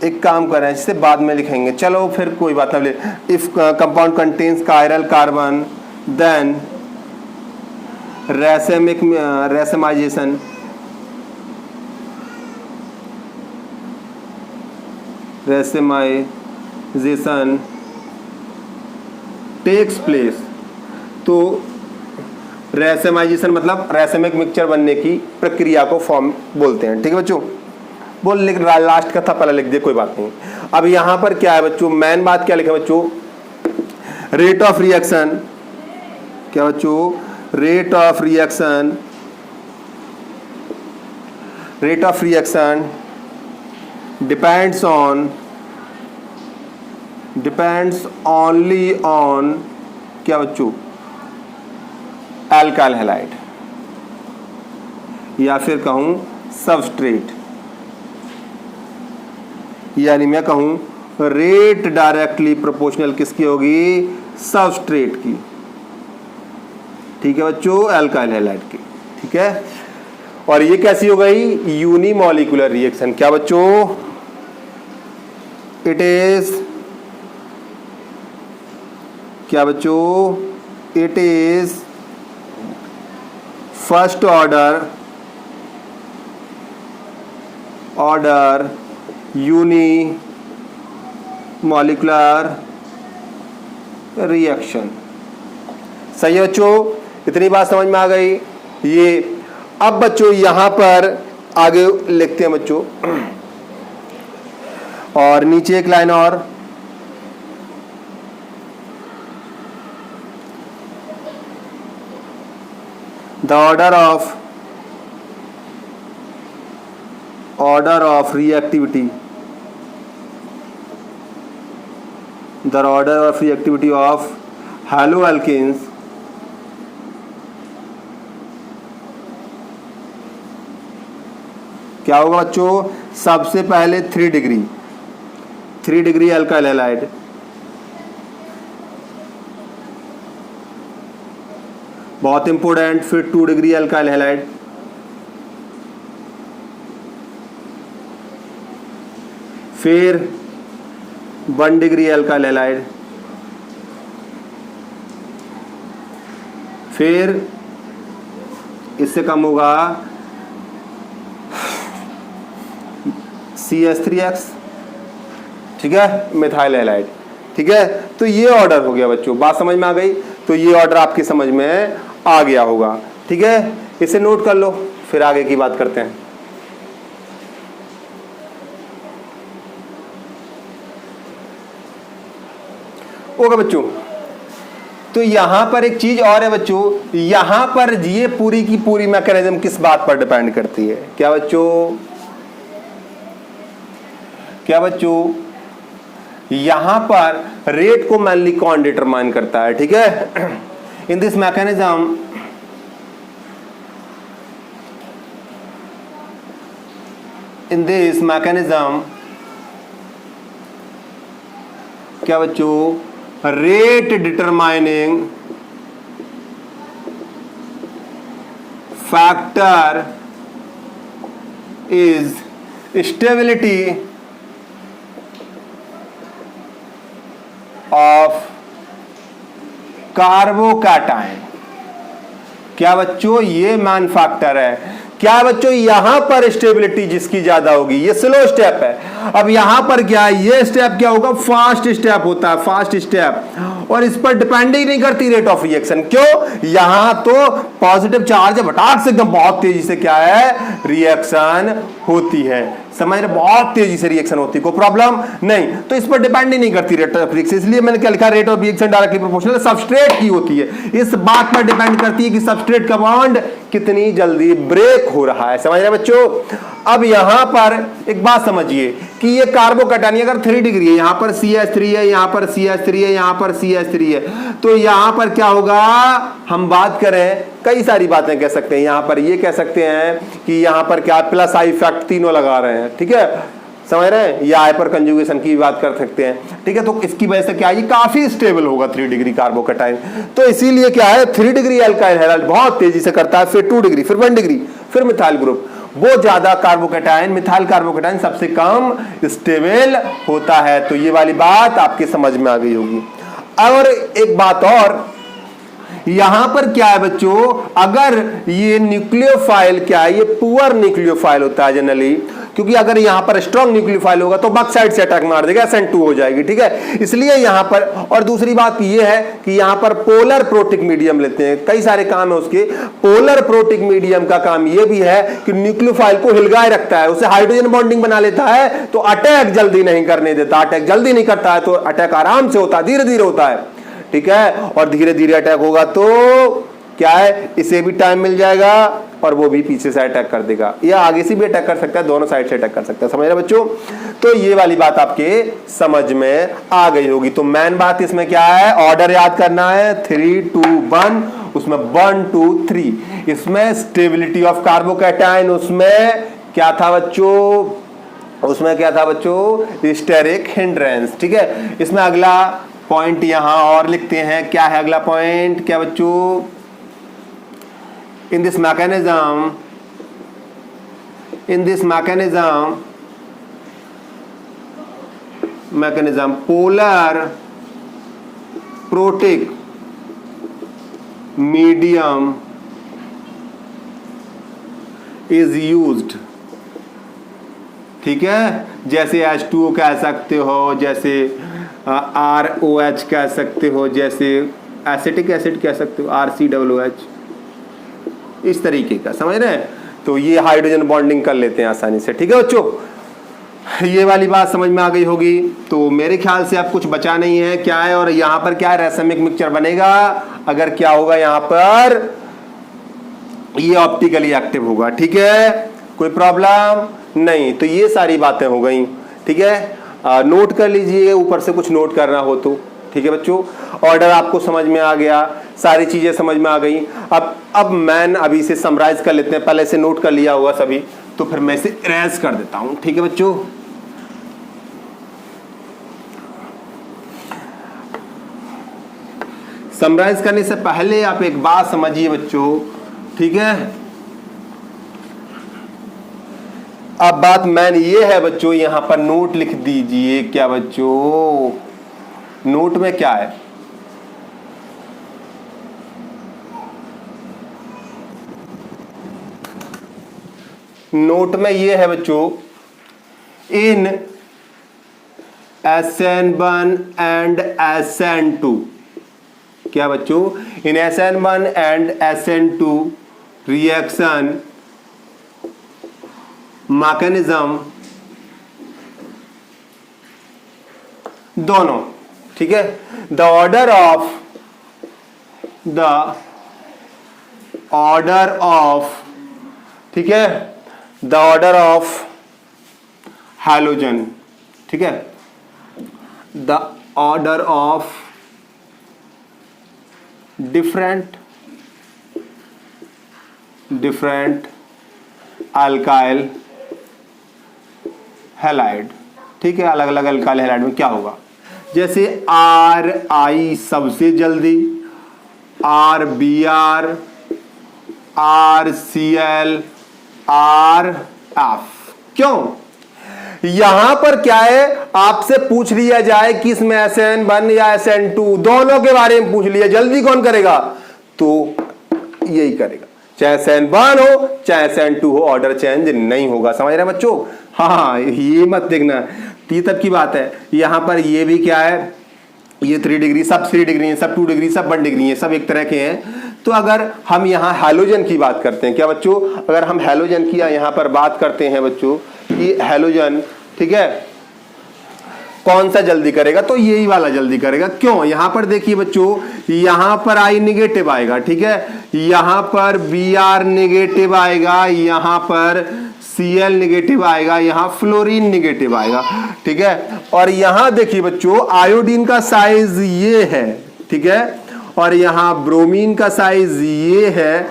एक काम करें जिसे बाद में लिखेंगे, चलो फिर कोई बात नहीं। If compound contains chiral carbon then racemization takes place. तो रैसेमाइजेशन मतलब रैसेमिक मिक्सचर बनने की प्रक्रिया को फॉर्म बोलते हैं। ठीक है बच्चों, बोल लिख लास्ट का था, पहले लिख दिया, कोई बात नहीं। अब यहां पर क्या है बच्चों, मेन बात क्या लिखा बच्चों, रेट ऑफ रिएक्शन। क्या बच्चों, rate of reaction depends only on क्या बच्चों, अल्काइल हैलाइड या फिर कहूं सबस्ट्रेट, यानी मैं कहूं रेट डायरेक्टली प्रोपोर्शनल किसकी होगी, सबस्ट्रेट की। ठीक है बच्चों, अल्काइल हैलाइड की। ठीक है, और ये कैसी हो गई, यूनिमॉलिक्यूलर रिएक्शन। क्या बच्चों, इट इज क्या बच्चों, it is first order unimolecular reaction. सही है बच्चों, इतनी बात समझ में आ गई। ये अब बच्चों यहां पर आगे लिखते हैं बच्चों, और नीचे एक लाइन और, the order of reactivity, the order of reactivity of haloalkanes क्या होगा बच्चों, सबसे पहले 3 डिग्री अल्काइल हैलाइड, बहुत इंपोर्टेंट, फिर 2 डिग्री अल्काइल हैलाइड, फिर 1 डिग्री अल्काइल हैलाइड, फिर इससे कम होगा CH3X। ठीक है, मिथाइल हैलाइड। ठीक है, तो ये ऑर्डर हो गया बच्चों, बात समझ में आ गई। तो ये ऑर्डर आपकी समझ में आ गया होगा। ठीक है, इसे नोट कर लो, फिर आगे की बात करते हैं। ओके बच्चों, तो यहां पर एक चीज और है बच्चों, यहां पर ये पूरी की पूरी मैकेनिज्म किस बात पर डिपेंड करती है, क्या बच्चों, यहां पर रेट को मेनली कौन डिटरमाइन करता है। ठीक है, इन दिस मैकेनिज्म क्या बच्चों, rate determining factor is stability of carbocation. क्या बच्चों, ये मेन फैक्टर है। क्या बच्चों, यहां पर स्टेबिलिटी जिसकी ज्यादा होगी, ये स्लो स्टेप है। अब यहां पर क्या है, ये स्टेप क्या होगा, फास्ट स्टेप होता है, फास्ट स्टेप, और इस पर डिपेंड ही नहीं करती रेट ऑफ रिएक्शन। क्यों, यहां तो पॉजिटिव चार्ज है, फटाक से एकदम बहुत तेजी से क्या है, रिएक्शन होती है। समझ रहे, बहुत तेजी से रिएक्शन होती है, कोई प्रॉब्लम नहीं। तो इस पर डिपेंड ही नहीं करती रेट ऑफ रिएक्शन, इसलिए मैंने क्या लिखा, rate of reaction directly proportional substrate की होती है। इस बात पर डिपेंड करती है कि सबस्ट्रेट का बॉन्ड कितनी जल्दी ब्रेक हो रहा है। समझ रहे बच्चों। अब यहां पर एक बात समझिए कि ये कार्बोकैटायन अगर 3 डिग्री है, यहां पर CH3 है, यहां पर CH3 है, यहां पर CH3 है, तो यहां पर क्या होगा, हम बात करें कई सारी बातें कह सकते हैं। यहां पर ये कह सकते हैं कि यहां पर क्या प्लस आई इफेक्ट तीनों लगा रहे हैं, ठीक है, समझ रहे हैं, या हाइपर कंजुगेशन की बात कर सकते हैं, ठीक है। तो इसकी वजह से क्या, ये काफी स्टेबल होगा 3 डिग्री कार्बोकैटायन। तो इसीलिए क्या है, 3 डिग्री अल्काइल हैलाइड बहुत तेजी से करता है, फिर 2 डिग्री, फिर 1 डिग्री, फिर मिथाइल ग्रुप, वो ज्यादा कार्बोकैटायन, मिथाइल कार्बोकैटायन सबसे कम स्टेबल होता है। तो ये वाली बात आपके समझ में आ गई होगी। और एक बात और, यहां पर क्या है बच्चों, अगर ये न्यूक्लियोफाइल क्या है, ये पुअर न्यूक्लियोफाइल होता है जनरली, क्योंकि अगर यहां पर स्ट्रॉन्ग न्यूक्लियोफाइल होगा तो बॉक्साइड से अटैक मार देगा, SN2 हो जाएगी, ठीक है। इसलिए यहां पर, और दूसरी बात ये है कि यहां पर पोलर प्रोटिक मीडियम लेते हैं, कई सारे काम है उसके। पोलर प्रोटिक मीडियम का काम ये भी है कि न्यूक्लियोफाइल को हिलगाए रखता है, उसे हाइड्रोजन बॉन्डिंग बना लेता है, तो अटैक जल्दी नहीं करने देता। अटैक जल्दी नहीं करता है तो अटैक आराम से होता है, धीरे धीरे होता है, ठीक है। और धीरे धीरे अटैक होगा तो क्या है, इसे भी टाइम मिल जाएगा और वो भी पीछे से अटैक कर देगा, या आगे से भी अटैक कर सकता है, दोनों साइड से अटैक कर सकता है। समझ रहे बच्चों। तो ये वाली बात आपके समझ में आ गई होगी। तो मेन बात इसमें क्या है, ऑर्डर याद करना है, 3 2 1, उसमें 1 2 3, इसमें स्टेबिलिटी ऑफ कार्बोकैटायन, उसमें क्या था बच्चों, उसमें क्या था बच्चों, स्टेरिक हिंड्रेंस, ठीक है। इसमें अगला पॉइंट यहां और लिखते हैं, क्या है अगला पॉइंट, क्या बच्चों, in this mechanism polar protic medium is used, ठीक है। जैसे H2O कह सकते हो, जैसे ROH कह सकते हो, जैसे एसिटिक एसिड कह सकते हो, RCOOH, इस तरीके का, समझ रहे हैं। तो ये हाइड्रोजन बॉन्डिंग कर लेते हैं आसानी से, ठीक है बच्चों। ये वाली बात समझ में आ गई होगी। तो मेरे ख्याल से अब कुछ बचा नहीं है, क्या है, और यहां पर क्या है, रैसमिक मिक्सचर बनेगा अगर क्या होगा, यहां पर ये ऑप्टिकली एक्टिव होगा, ठीक है, कोई प्रॉब्लम नहीं। तो ये सारी बातें हो गई, ठीक है। नोट कर लीजिए, ऊपर से कुछ नोट करना हो तो, ठीक है बच्चों। ऑर्डर आपको समझ में आ गया, सारी चीजें समझ में आ गई। अब मैं अभी से समराइज कर लेते हैं, पहले से नोट कर लिया होगा सभी, तो फिर मैं इसे इरेज कर देता हूं, ठीक है बच्चों। समराइज करने से पहले आप एक बात समझिए बच्चों, ठीक है। अब बात मैन ये है बच्चों, यहां पर नोट लिख दीजिए, क्या बच्चों, नोट में क्या है, नोट में ये है बच्चों, इन SN1 एंड SN2, क्या बच्चों, इन SN1 and SN2 reaction mechanism दोनों, ठीक है। द ऑर्डर ऑफ ठीक है, द ऑर्डर ऑफ हैलोजन, ठीक है, the order of different alkyl halide, ठीक है। अलग अलग अल्काइल हैलाइड में क्या होगा, जैसे RI सबसे जल्दी, RBr, RCl, RF, क्यों, यहां पर क्या है, आपसे पूछ लिया जाए कि इसमें SN1 या SN2 दोनों के बारे में पूछ लिया, जल्दी कौन करेगा, तो यही करेगा, चाहे SN1 हो चाहे SN2 हो, ऑर्डर चेंज नहीं होगा। समझ रहे हैं बच्चों। हाँ, ये मत देखना, ये तब की बात है। यहां पर ये भी क्या है, ये 3 डिग्री, सब 3 डिग्री है, सब 2 डिग्री, सब 1 डिग्री है, सब एक तरह के हैं। तो अगर हम यहाँ हैलोजन की बात करते हैं, क्या बच्चों, अगर हम हैलोजन की यहाँ पर बात करते हैं बच्चों कि हैलोजन, ठीक है, कौन सा जल्दी करेगा, तो यही वाला जल्दी करेगा। क्यों, यहां पर देखिए बच्चों, यहां पर आई नेगेटिव आएगा, ठीक है, यहां पर Br नेगेटिव आएगा, यहां पर Cl नेगेटिव आएगा, यहां फ्लोरीन नेगेटिव आएगा, ठीक है। और यहां देखिए बच्चों, आयोडीन का साइज ये है, ठीक है, और यहां ब्रोमीन का साइज ये है,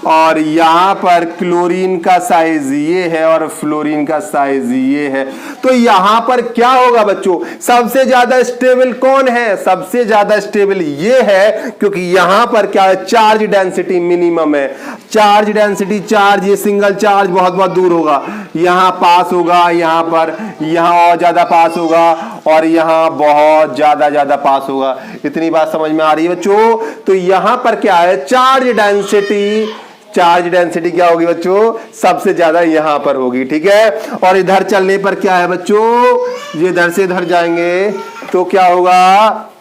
और यहां पर क्लोरीन का साइज ये है, और फ्लोरीन का साइज ये है। तो यहां पर क्या होगा बच्चों, सबसे ज्यादा स्टेबल कौन है, सबसे ज्यादा स्टेबल ये है, क्योंकि यहां पर क्या है, चार्ज डेंसिटी मिनिमम है। चार्ज डेंसिटी, चार्ज, ये सिंगल चार्ज बहुत बहुत दूर होगा, यहां पास होगा, यहां पर, यहां और ज्यादा पास होगा, और यहां बहुत ज्यादा पास होगा। इतनी बात समझ में आ रही है बच्चों। तो यहां पर क्या है, चार्ज डेंसिटी, चार्ज डेंसिटी क्या होगी बच्चों, सबसे ज्यादा यहां पर होगी, ठीक है। और इधर चलने पर क्या है बच्चों, ये इधर से इधर जाएंगे तो क्या होगा,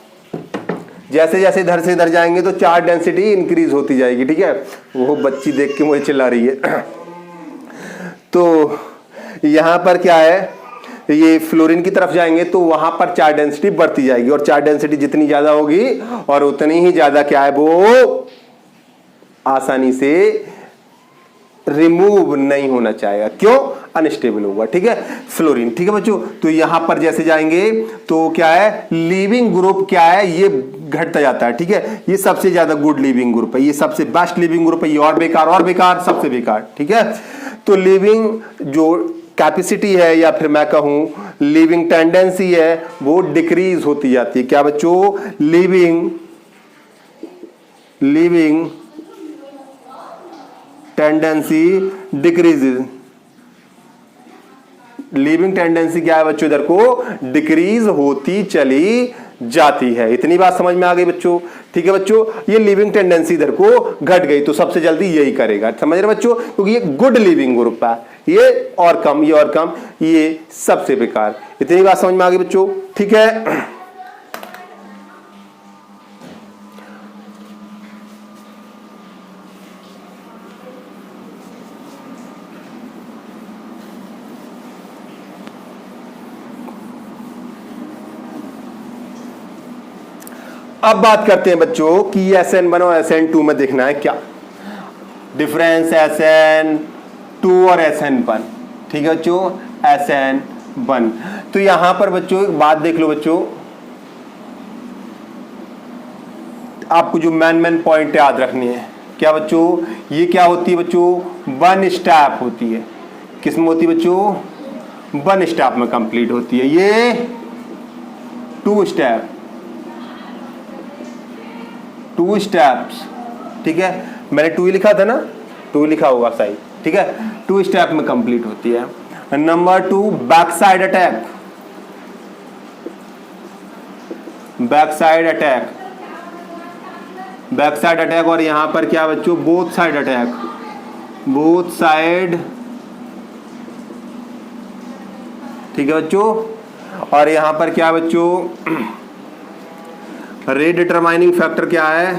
जैसे जैसे इधर से इधर जाएंगे तो चार्ज डेंसिटी इंक्रीज होती जाएगी, ठीक है। वो बच्ची देख के मुझे चिल्ला रही है। तो यहां पर क्या है, ये फ्लोरीन की तरफ जाएंगे तो वहां पर चार्ज डेंसिटी बढ़ती जाएगी, और चार्ज डेंसिटी जितनी ज्यादा होगी और उतनी ही ज्यादा क्या है, वो आसानी से रिमूव नहीं होना चाहेगा। क्यों, अनस्टेबल होगा, ठीक है, फ्लोरीन, ठीक है बच्चों। तो यहां पर जैसे जाएंगे तो क्या है, लीविंग ग्रुप क्या है, ये घटता जाता है, ठीक है। ये सबसे ज्यादा गुड लीविंग ग्रुप है, ये सबसे बेस्ट लीविंग ग्रुप है, ये और बेकार, सबसे बेकार, ठीक है। तो लीविंग जो कैपेसिटी है, या फिर मैं कहूं लीविंग टेंडेंसी है, वो डिक्रीज होती जाती है। क्या बच्चों, leaving tendency decreases, leaving tendency क्या है बच्चों, इधर को डिक्रीज होती चली जाती है। इतनी बात समझ में आ गई बच्चों, ठीक है बच्चों। ये लिविंग टेंडेंसी इधर को घट गई तो सबसे जल्दी यही करेगा, समझ रहे बच्चों, क्योंकि ये गुड लिविंग ग्रुप है, ये और कम, ये और कम, ये सबसे बेकार। इतनी बात समझ में आ गई बच्चों, ठीक है। अब बात करते हैं बच्चों कि SN1 और SN2 में देखना है क्या डिफरेंस, SN2 और SN1, ठीक है बच्चों, SN1। तो यहां पर बच्चों एक बात देख लो बच्चों, आपको जो मेन पॉइंट याद रखनी है, क्या बच्चों, ये क्या होती है बच्चों, वन स्टेप होती है। किसमें होती है बच्चों, वन स्टेप में कंप्लीट होती है। ये टू स्टेप्स, ठीक है, मैंने 2 ही लिखा था ना, 2 लिखा होगा सही, ठीक है, 2 स्टेप में कंप्लीट होती है। नंबर 2 बैक साइड अटैक, और यहां पर क्या बच्चों, बोथ साइड अटैक, ठीक है बच्चों। और यहां पर क्या बच्चों, रेट डिटरमाइनिंग फैक्टर क्या है,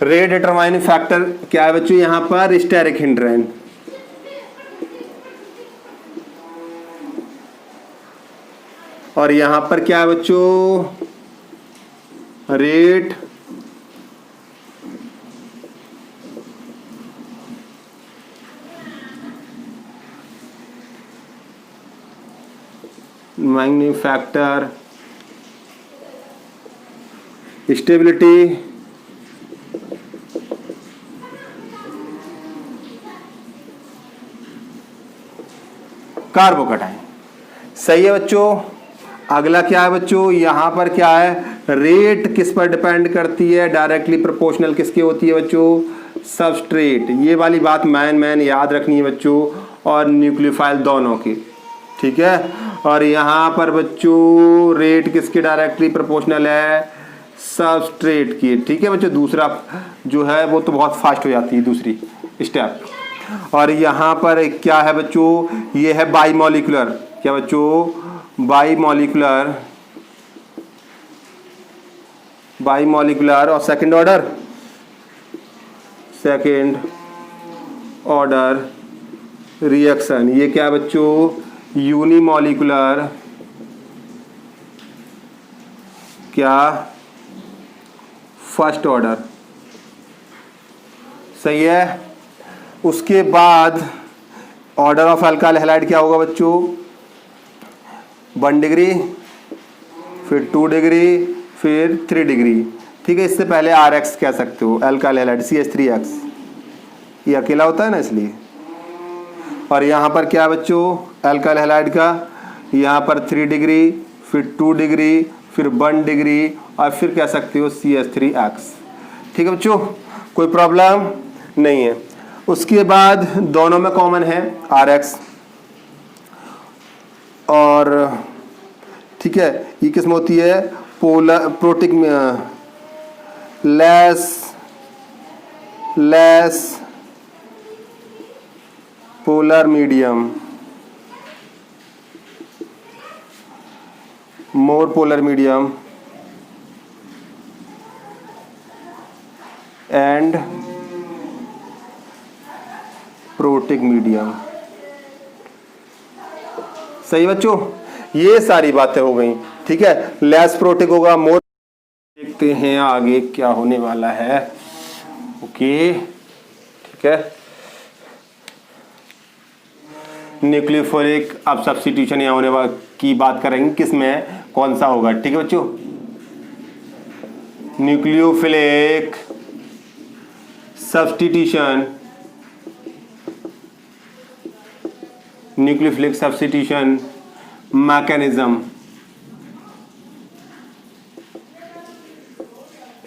रेट डिटरमाइनिंग फैक्टर क्या है बच्चों, यहां पर स्टेरिक हिंड्रेन, और यहां पर क्या है बच्चों, rate magnification factor, stability, carbocation. सही है बच्चों। अगला क्या है बच्चों, यहां पर क्या है, रेट किस पर डिपेंड करती है, डायरेक्टली प्रोपोर्शनल किसकी होती है बच्चों, सबस्ट्रेट। ये वाली बात मैन याद रखनी है बच्चों, और न्यूक्लियोफाइल दोनों की, ठीक है। और यहां पर बच्चों रेट किसके डायरेक्टली प्रोपोर्शनल है, सबस्ट्रेट की, ठीक है बच्चों। दूसरा जो है वो तो बहुत फास्ट हो जाती है, दूसरी स्टेप, और यहाँ पर क्या है बच्चों, ये है बाईमॉलिक्यूलर। क्या बच्चों, बाईमॉलिक्यूलर, बाईमॉलिक्यूलर और सेकंड ऑर्डर रिएक्शन। ये क्या बच्चों, यूनिमॉलिक्यूलर, क्या, फर्स्ट ऑर्डर। सही है। उसके बाद ऑर्डर ऑफ अल्काइल हैलाइड क्या होगा बच्चों, 1 डिग्री, फिर 2 डिग्री, फिर 3 डिग्री। ठीक है, इससे पहले RX कह सकते हो, अल्काइल हैलाइड CH3X, ये अकेला होता है ना इसलिए। और यहाँ पर क्या बच्चों, अल्काइल हैलाइड का यहाँ पर 3 डिग्री, फिर 2 डिग्री, फिर 1 डिग्री, और फिर कह सकते हो CH3X। ठीक है बच्चों, कोई प्रॉब्लम नहीं है। उसके बाद दोनों में कॉमन है RX, और ठीक है, ये किसमें होती है, पोलर प्रोटिक में, less polar medium, more polar medium, and protic medium. सही बच्चों, ये सारी बातें हो गई। ठीक है, लेस प्रोटिक होगा, मोर। देखते हैं आगे क्या होने वाला है। ओके, ठीक है, न्यूक्लियोफिलिक अब सब्स्टिट्यूशन यहाँ होने वाला की बात करेंगे, किसमें कौन सा होगा। ठीक है बच्चों, nucleophilic substitution, nucleophilic substitution mechanism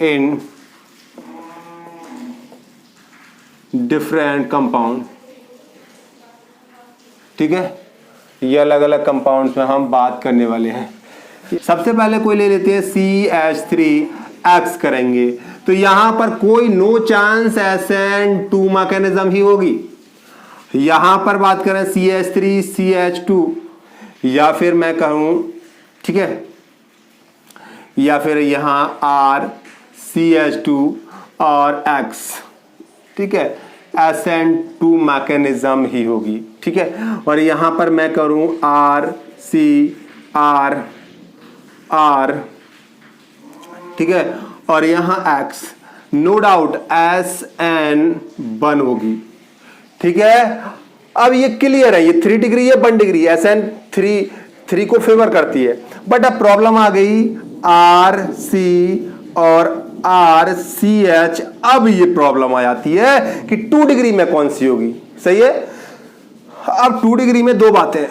in different compound. ठीक है, ये अलग अलग कंपाउंड्स में हम बात करने वाले हैं। सबसे पहले कोई ले लेते हैं CH3X करेंगे, तो यहां पर कोई नो चांस SN2 मैकेनिज्म ही होगी। यहां पर बात करें CH3CH2, या फिर मैं कहूं, ठीक है, या फिर यहां RCH2 और X, ठीक है, SN2 मैकेनिज्म ही होगी। ठीक है, और यहां पर मैं करूं R, ठीक है, और यहां X, नो डाउट SN1 होगी। ठीक है, अब ये क्लियर है, ये 3 डिग्री है, 1 डिग्री, SN3 को फेवर करती है। बट अब प्रॉब्लम आ गई RC और RCH। अब ये प्रॉब्लम आ जाती है कि 2 डिग्री में कौन सी होगी। सही है, अब 2 डिग्री में दो बातें,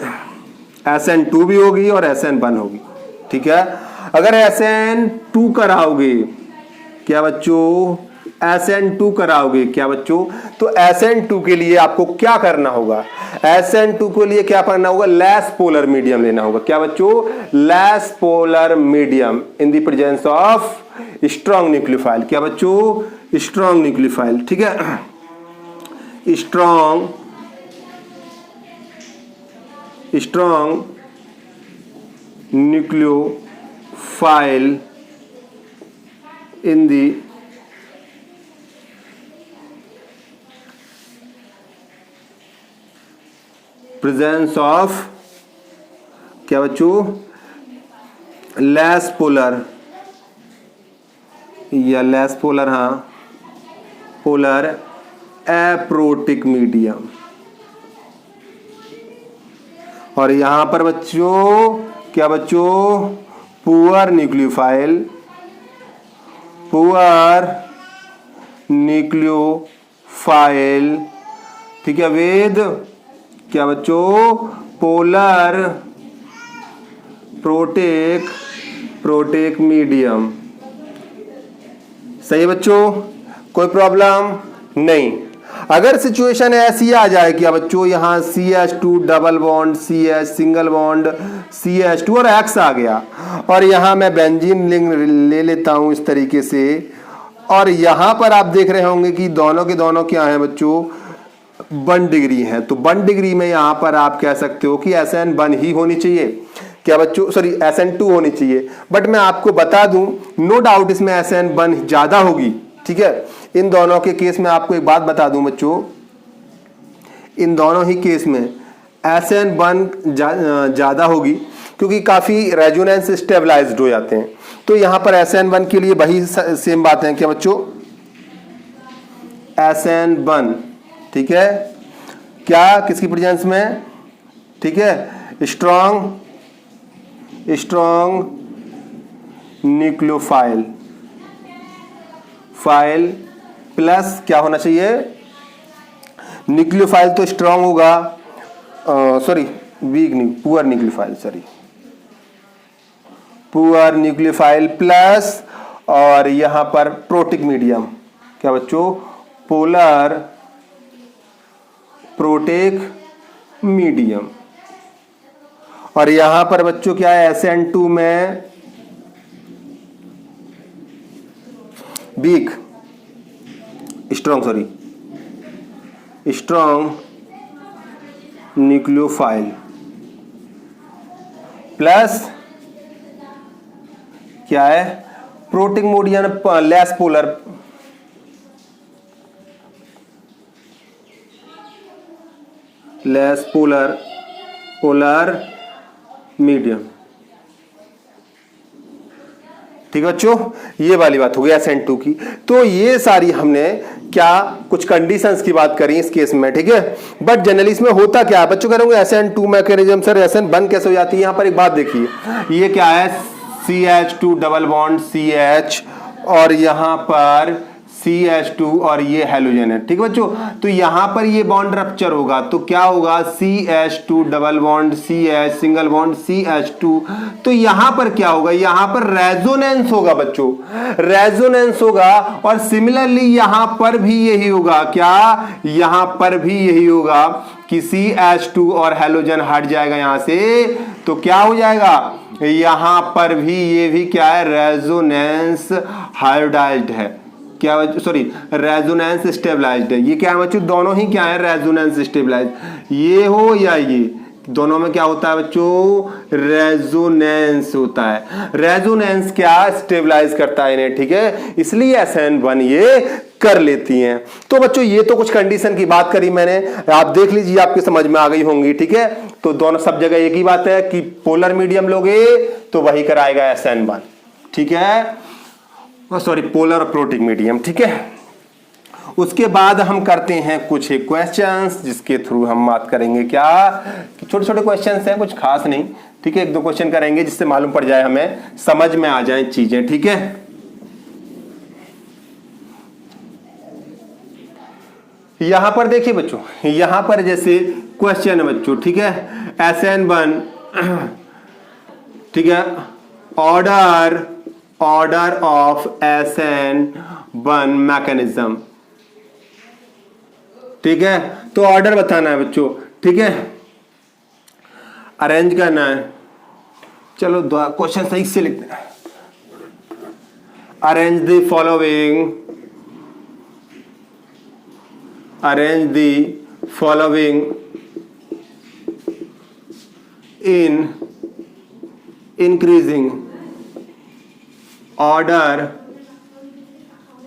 SN2 भी होगी और SN1 होगी। ठीक है, अगर SN2 कराओगे, क्या बच्चों, SN2 कराओगे, क्या बच्चों, तो SN2 के लिए आपको क्या करना होगा, SN2 के लिए क्या करना होगा, लेस पोलर मीडियम लेना होगा। क्या बच्चों, less polar medium in the presence of strong nucleophile. क्या बच्चों, स्ट्रॉन्ग न्यूक्लियोफाइल। ठीक है, strong nucleophile in the presence of, क्या बच्चों, लेस पोलर, या लेस पोलर, हाँ, पोलर एप्रोटिक मीडियम। और यहां पर बच्चों, क्या बच्चों, पुअर न्यूक्लियोफाइल, ठीक है, वेद, क्या बच्चों, पोलर प्रोटिक मीडियम। सही है बच्चों, कोई प्रॉब्लम नहीं। अगर सिचुएशन ऐसी आ जाए कि बच्चों यहां CH2 double bond, CH single bond, CH2 और X आ गया, और यहां मैं बेंजीन ले लेता हूं इस तरीके से, और यहां पर आप देख रहे होंगे कि दोनों के दोनों क्या हैं बच्चों, 1 डिग्री है, तो 1 डिग्री में यहां पर आप कह सकते हो कि SN 1 ही होनी चाहिए। क्या बच्चों, सॉरी SN 2 होनी चाहिए। बट मैं आपको बता दूं, नो डाउट इसमें SN 1 ज्यादा होगी। ठीक है, इन दोनों के केस में आपको एक बात बता दूं बच्चों, इन दोनों ही केस में SN 1 ज्यादा होगी, क्योंकि काफी रेजोनेंस स्टेबलाइज्ड हो जाते हैं। तो यहां पर SN 1 के लिए वही सेम बात है। क्या बच्चों, SN 1, ठीक है, क्या किसकी प्रेजेंस में, ठीक है, स्ट्रॉन्ग न्यूक्लियोफाइल प्लस क्या होना चाहिए, न्यूक्लियोफाइल तो स्ट्रॉन्ग होगा, सॉरी वीक नहीं, poor nucleophile, sorry poor nucleophile plus, और यहां पर प्रोटिक मीडियम, क्या बच्चों, पोलर प्रोटिक मीडियम। और यहां पर बच्चों क्या है, SN2 में वीक स्ट्रॉन्ग न्यूक्लियोफाइल प्लस क्या है, protic medium less polar medium. ठीक है बच्चों, ये वाली बात हो गई SN2 की। तो ये सारी हमने क्या कुछ कंडीशंस की बात करी इस केस में। ठीक है, बट जनरली इसमें होता क्या है बच्चों, कह रहे होंगे SN2 मैकेनिज्म सर SN1 कैसे हो जाती है। यहां पर एक बात देखिए, ये क्या है, CH2 डबल बॉन्ड CH, और यहां पर CH2 और ये हैलोजन है। ठीक है बच्चों, तो यहां पर ये बॉन्ड रप्चर होगा तो क्या होगा, CH2 double bond CH single bond CH2। तो यहां पर क्या होगा, यहां पर रेजोनेंस होगा बच्चों, रेजोनेंस होगा। और सिमिलरली यहां पर भी यही होगा, क्या, यहां पर भी यही होगा कि CH2 और हैलोजन हट जाएगा यहां से, तो क्या हो जाएगा, यहां पर भी ये भी क्या है, रेजोनेंस हाइब्रिडाइज्ड है, क्या, सॉरी रेजोनेंस स्टेबलाइज्ड है। ये क्या है बच्चों, दोनों ही क्या है, रेजोनेंस स्टेबलाइज्ड। ये हो या ये, दोनों में क्या होता है बच्चों, रेजोनेंस होता है। रेजोनेंस क्या स्टेबलाइज करता है इन्हें। ठीक है, इसलिए SN1 ये कर लेती हैं। तो बच्चों ये तो कुछ कंडीशन की बात करी मैंने, आप देख लीजिए, आपके समझ में आ गई होंगी। ठीक है, तो दोनों सब जगह एक ही बात है कि पोलर मीडियम लोगे तो वही कराएगा SN1। ठीक है, सॉरी पोलर प्रोटिक मीडियम। ठीक है, उसके बाद हम करते हैं कुछ क्वेश्चंस जिसके थ्रू हम बात करेंगे क्या, छोटे छोटे क्वेश्चंस हैं, कुछ खास नहीं। ठीक है, 1-2 क्वेश्चन करेंगे जिससे मालूम पड़ जाए, हमें समझ में आ जाए चीजें। ठीक है, यहां पर देखिए बच्चों, यहां पर जैसे क्वेश्चन है बच्चों, ठीक है, SN1, ठीक है, ऑर्डर ऑफ SN1 मैकेनिज्म। ठीक है, तो ऑर्डर बताना है बच्चों। ठीक है, अरेंज करना है। चलो क्वेश्चन सही से लिख देना, arrange the following in increasing order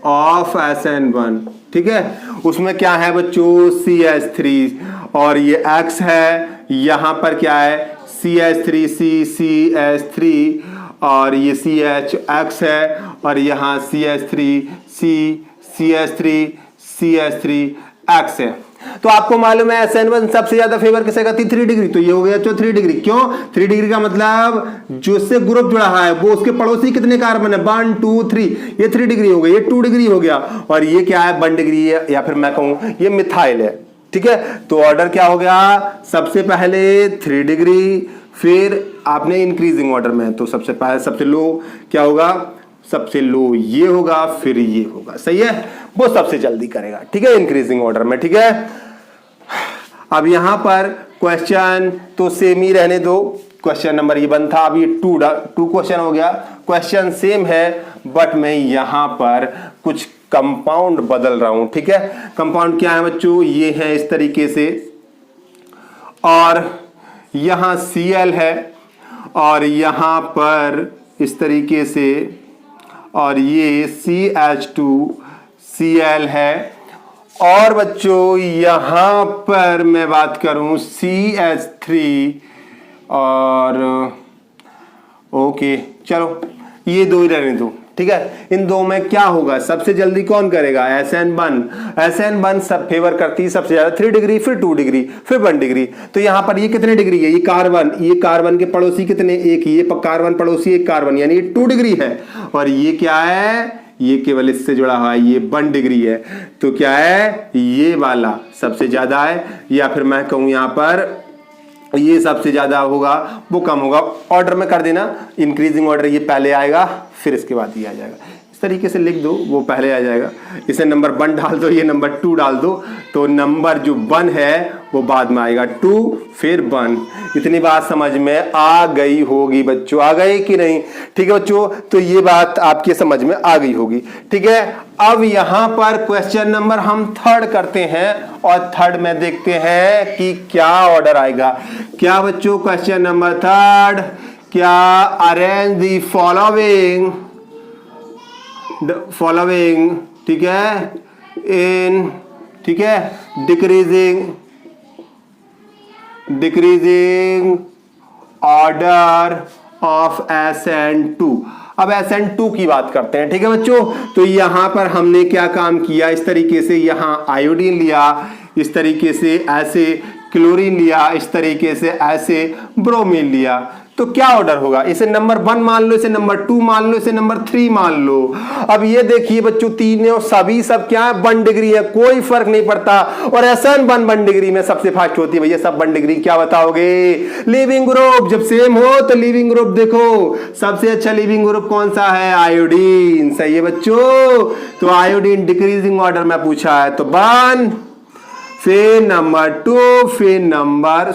of SN1। ठीक है, उसमें क्या है बच्चों, CH3 और ये X है, यहां पर क्या है CH3 CH3 और ये CH है, और यहां CH3 X है। तो आपको मालूम है SN1 सबसे ज्यादा फेवर किसे करती, 3 डिग्री। तो ये हो गया 3 डिग्री। क्यों 3 डिग्री का मतलब, जो इससे ग्रुप जुड़ा है वो उसके पड़ोसी कितने कार्बन है, 1 2 3, ये 3 डिग्री हो गया, ये 2 डिग्री हो गया, और ये क्या है 1 डिग्री है, या फिर मैं कहूं ये मिथाइल है। ठीक है, तो ऑर्डर क्या हो गया, सबसे पहले 3 डिग्री, फिर आपने इंक्रीजिंग ऑर्डर में, तो सबसे पहले सबसे लो क्या होगा, सबसे लो ये होगा, फिर ये होगा। सही है, वो सबसे जल्दी करेगा। ठीक है, इंक्रीजिंग ऑर्डर में। ठीक है, अब यहां पर क्वेश्चन तो सेम ही रहने दो, क्वेश्चन नंबर ये 1 था, अब ये 2 क्वेश्चन हो गया। क्वेश्चन सेम है, बट मैं यहां पर कुछ कंपाउंड बदल रहा हूं, ठीक है। कंपाउंड क्या है बच्चों, ये है इस तरीके से, और यहां Cl है और यहां पर इस तरीके से, और ये CH2Cl है, और बच्चों यहां पर मैं बात करूं CH3, और ओके चलो ये दो ही रहने दो, ठीक है। इन दो में क्या होगा, सबसे जल्दी कौन करेगा, SN1 सब फेवर करती है सबसे ज्यादा, 3 डिग्री, फिर 2 डिग्री, फिर 1 डिग्री। तो यहां पर ये कितने डिग्री है, ये कार्बन के पड़ोसी कितने, एक, ये कार्बन पड़ोसी एक कार्बन, यानी ये 2 डिग्री है, और ये क्या है, ये केवल इससे जुड़ा हुआ है, ये 1 डिग्री है। तो क्या है, ये वाला सबसे ज्यादा है, या फिर मैं कहूं यहां पर ये सबसे ज्यादा होगा, वो कम होगा। ऑर्डर में कर देना, इंक्रीजिंग ऑर्डर, ये पहले आएगा फिर इसके बाद ये आ जाएगा, इस तरीके से लिख दो, वो पहले आ जाएगा। इसे नंबर 1 डाल दो, ये नंबर 2 डाल दो, तो नंबर जो 1 है वो बाद में आएगा, 2 फिर 1। इतनी बात समझ में आ गई होगी बच्चों, आ गई कि नहीं, ठीक है बच्चों। तो ये बात आपके समझ में आ गई होगी, ठीक है। अब यहां पर क्वेश्चन नंबर हम 3 करते हैं, और 3 में देखते हैं कि क्या ऑर्डर आएगा। क्या बच्चों, क्वेश्चन नंबर 3, क्या अरेंज द फॉलोइंग, ठीक है, इन, ठीक है, डिक्रीजिंग ऑर्डर ऑफ SN2। अब SN2 की बात करते हैं, ठीक है बच्चों। तो यहां पर हमने क्या काम किया, इस तरीके से यहां आयोडीन लिया, इस तरीके से ऐसे क्लोरीन लिया, इस तरीके से ऐसे ब्रोमीन लिया, तो क्या ऑर्डर होगा, इसे नंबर 1 मान लो, इसे नंबर 2 मान लो, इसे नंबर 3 मान लो। अब ये देखिए बच्चों, तीनों सभी सब क्या है, 1 डिग्री है, कोई फर्क नहीं पड़ता, और SN1 1 डिग्री में सबसे फास्ट होती है भैया, सब 1 डिग्री। क्या बताओगे, लिविंग ग्रुप, जब सेम हो तो लिविंग ग्रुप देखो, सबसे अच्छा लिविंग ग्रुप कौन सा है, आयोडीन, सही है बच्चों। तो आयोडीन डिक्रीजिंग ऑर्डर में पूछा है, तो 1, फिर नंबर 2, फिर नंबर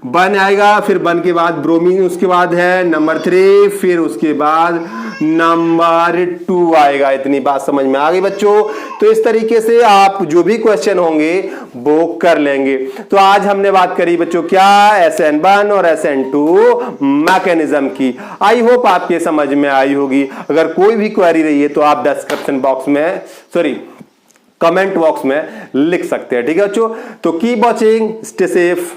1 आएगा, फिर 1 के बाद ब्रोमीन, उसके बाद है नंबर 3, फिर उसके बाद नंबर 2 आएगा। इतनी बात समझ में आ गई बच्चों। तो इस तरीके से आप जो भी क्वेश्चन होंगे वो कर लेंगे। तो आज हमने बात करी बच्चों क्या, SN1 और SN2 मैकेनिज्म की। आई होप आपके समझ में आई होगी। अगर कोई भी क्वेरी रही है तो आप डिस्क्रिप्शन बॉक्स में, कमेंट बॉक्स में लिख सकते हैं, ठीक है बच्चों। तो कीप वॉचिंग, स्टे सेफ।